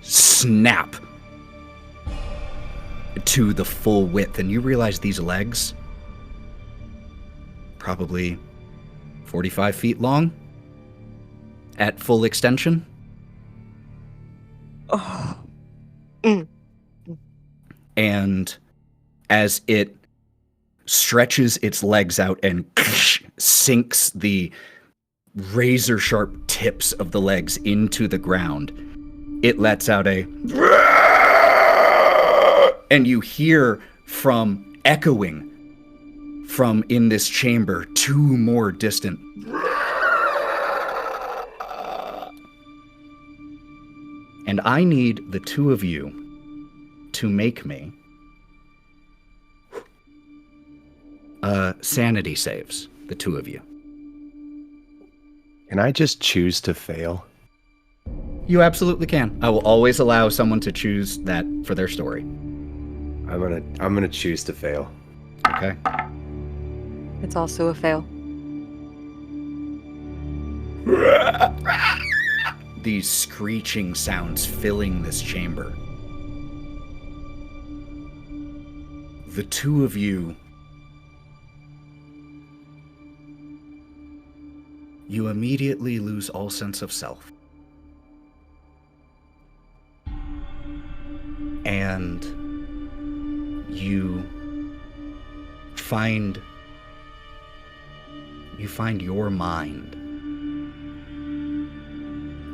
snap to the full width, and you realize these legs, probably 45 feet long at full extension. Oh. And as it stretches its legs out and sinks the razor sharp tips of the legs into the ground, it lets out a and you hear from echoing from in this chamber 2 more distant and I need the 2 of you to make me sanity saves, the 2 of you. Can I just choose to fail? You absolutely can. I will always allow someone to choose that for their story. I'm gonna choose to fail. Okay. It's also a fail. These screeching sounds filling this chamber. The 2 of you, you immediately lose all sense of self. And you find your mind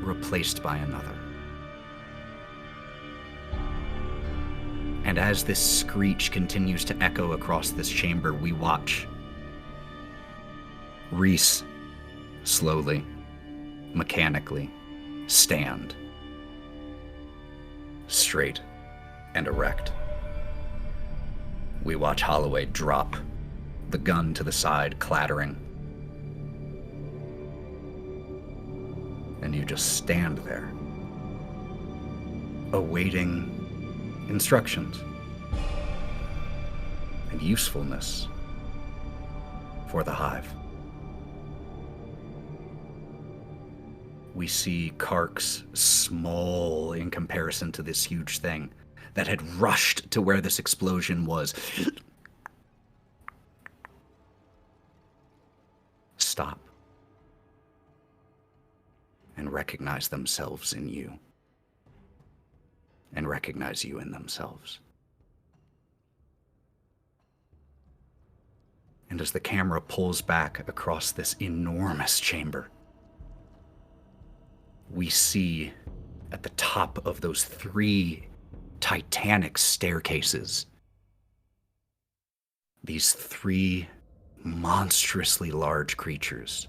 replaced by another. And as this screech continues to echo across this chamber, we watch Reese slowly, mechanically stand straight and erect. We watch Holliway drop the gun to the side, clattering. And you just stand there, awaiting instructions and usefulness for the hive. We see Kark's small in comparison to this huge thing that had rushed to where this explosion was. Stop and recognize themselves in you, and recognize you in themselves. And as the camera pulls back across this enormous chamber, we see at the top of those 3 titanic staircases these 3 monstrously large creatures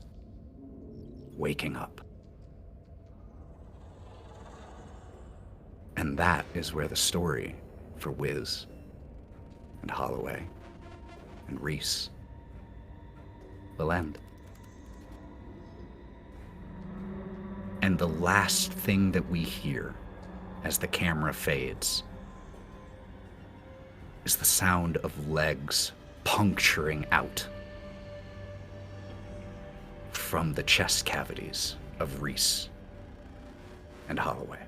waking up. And that is where the story for Wiz and Holliway and Reese will end. And the last thing that we hear as the camera fades is the sound of legs puncturing out from the chest cavities of Reese and Holliway.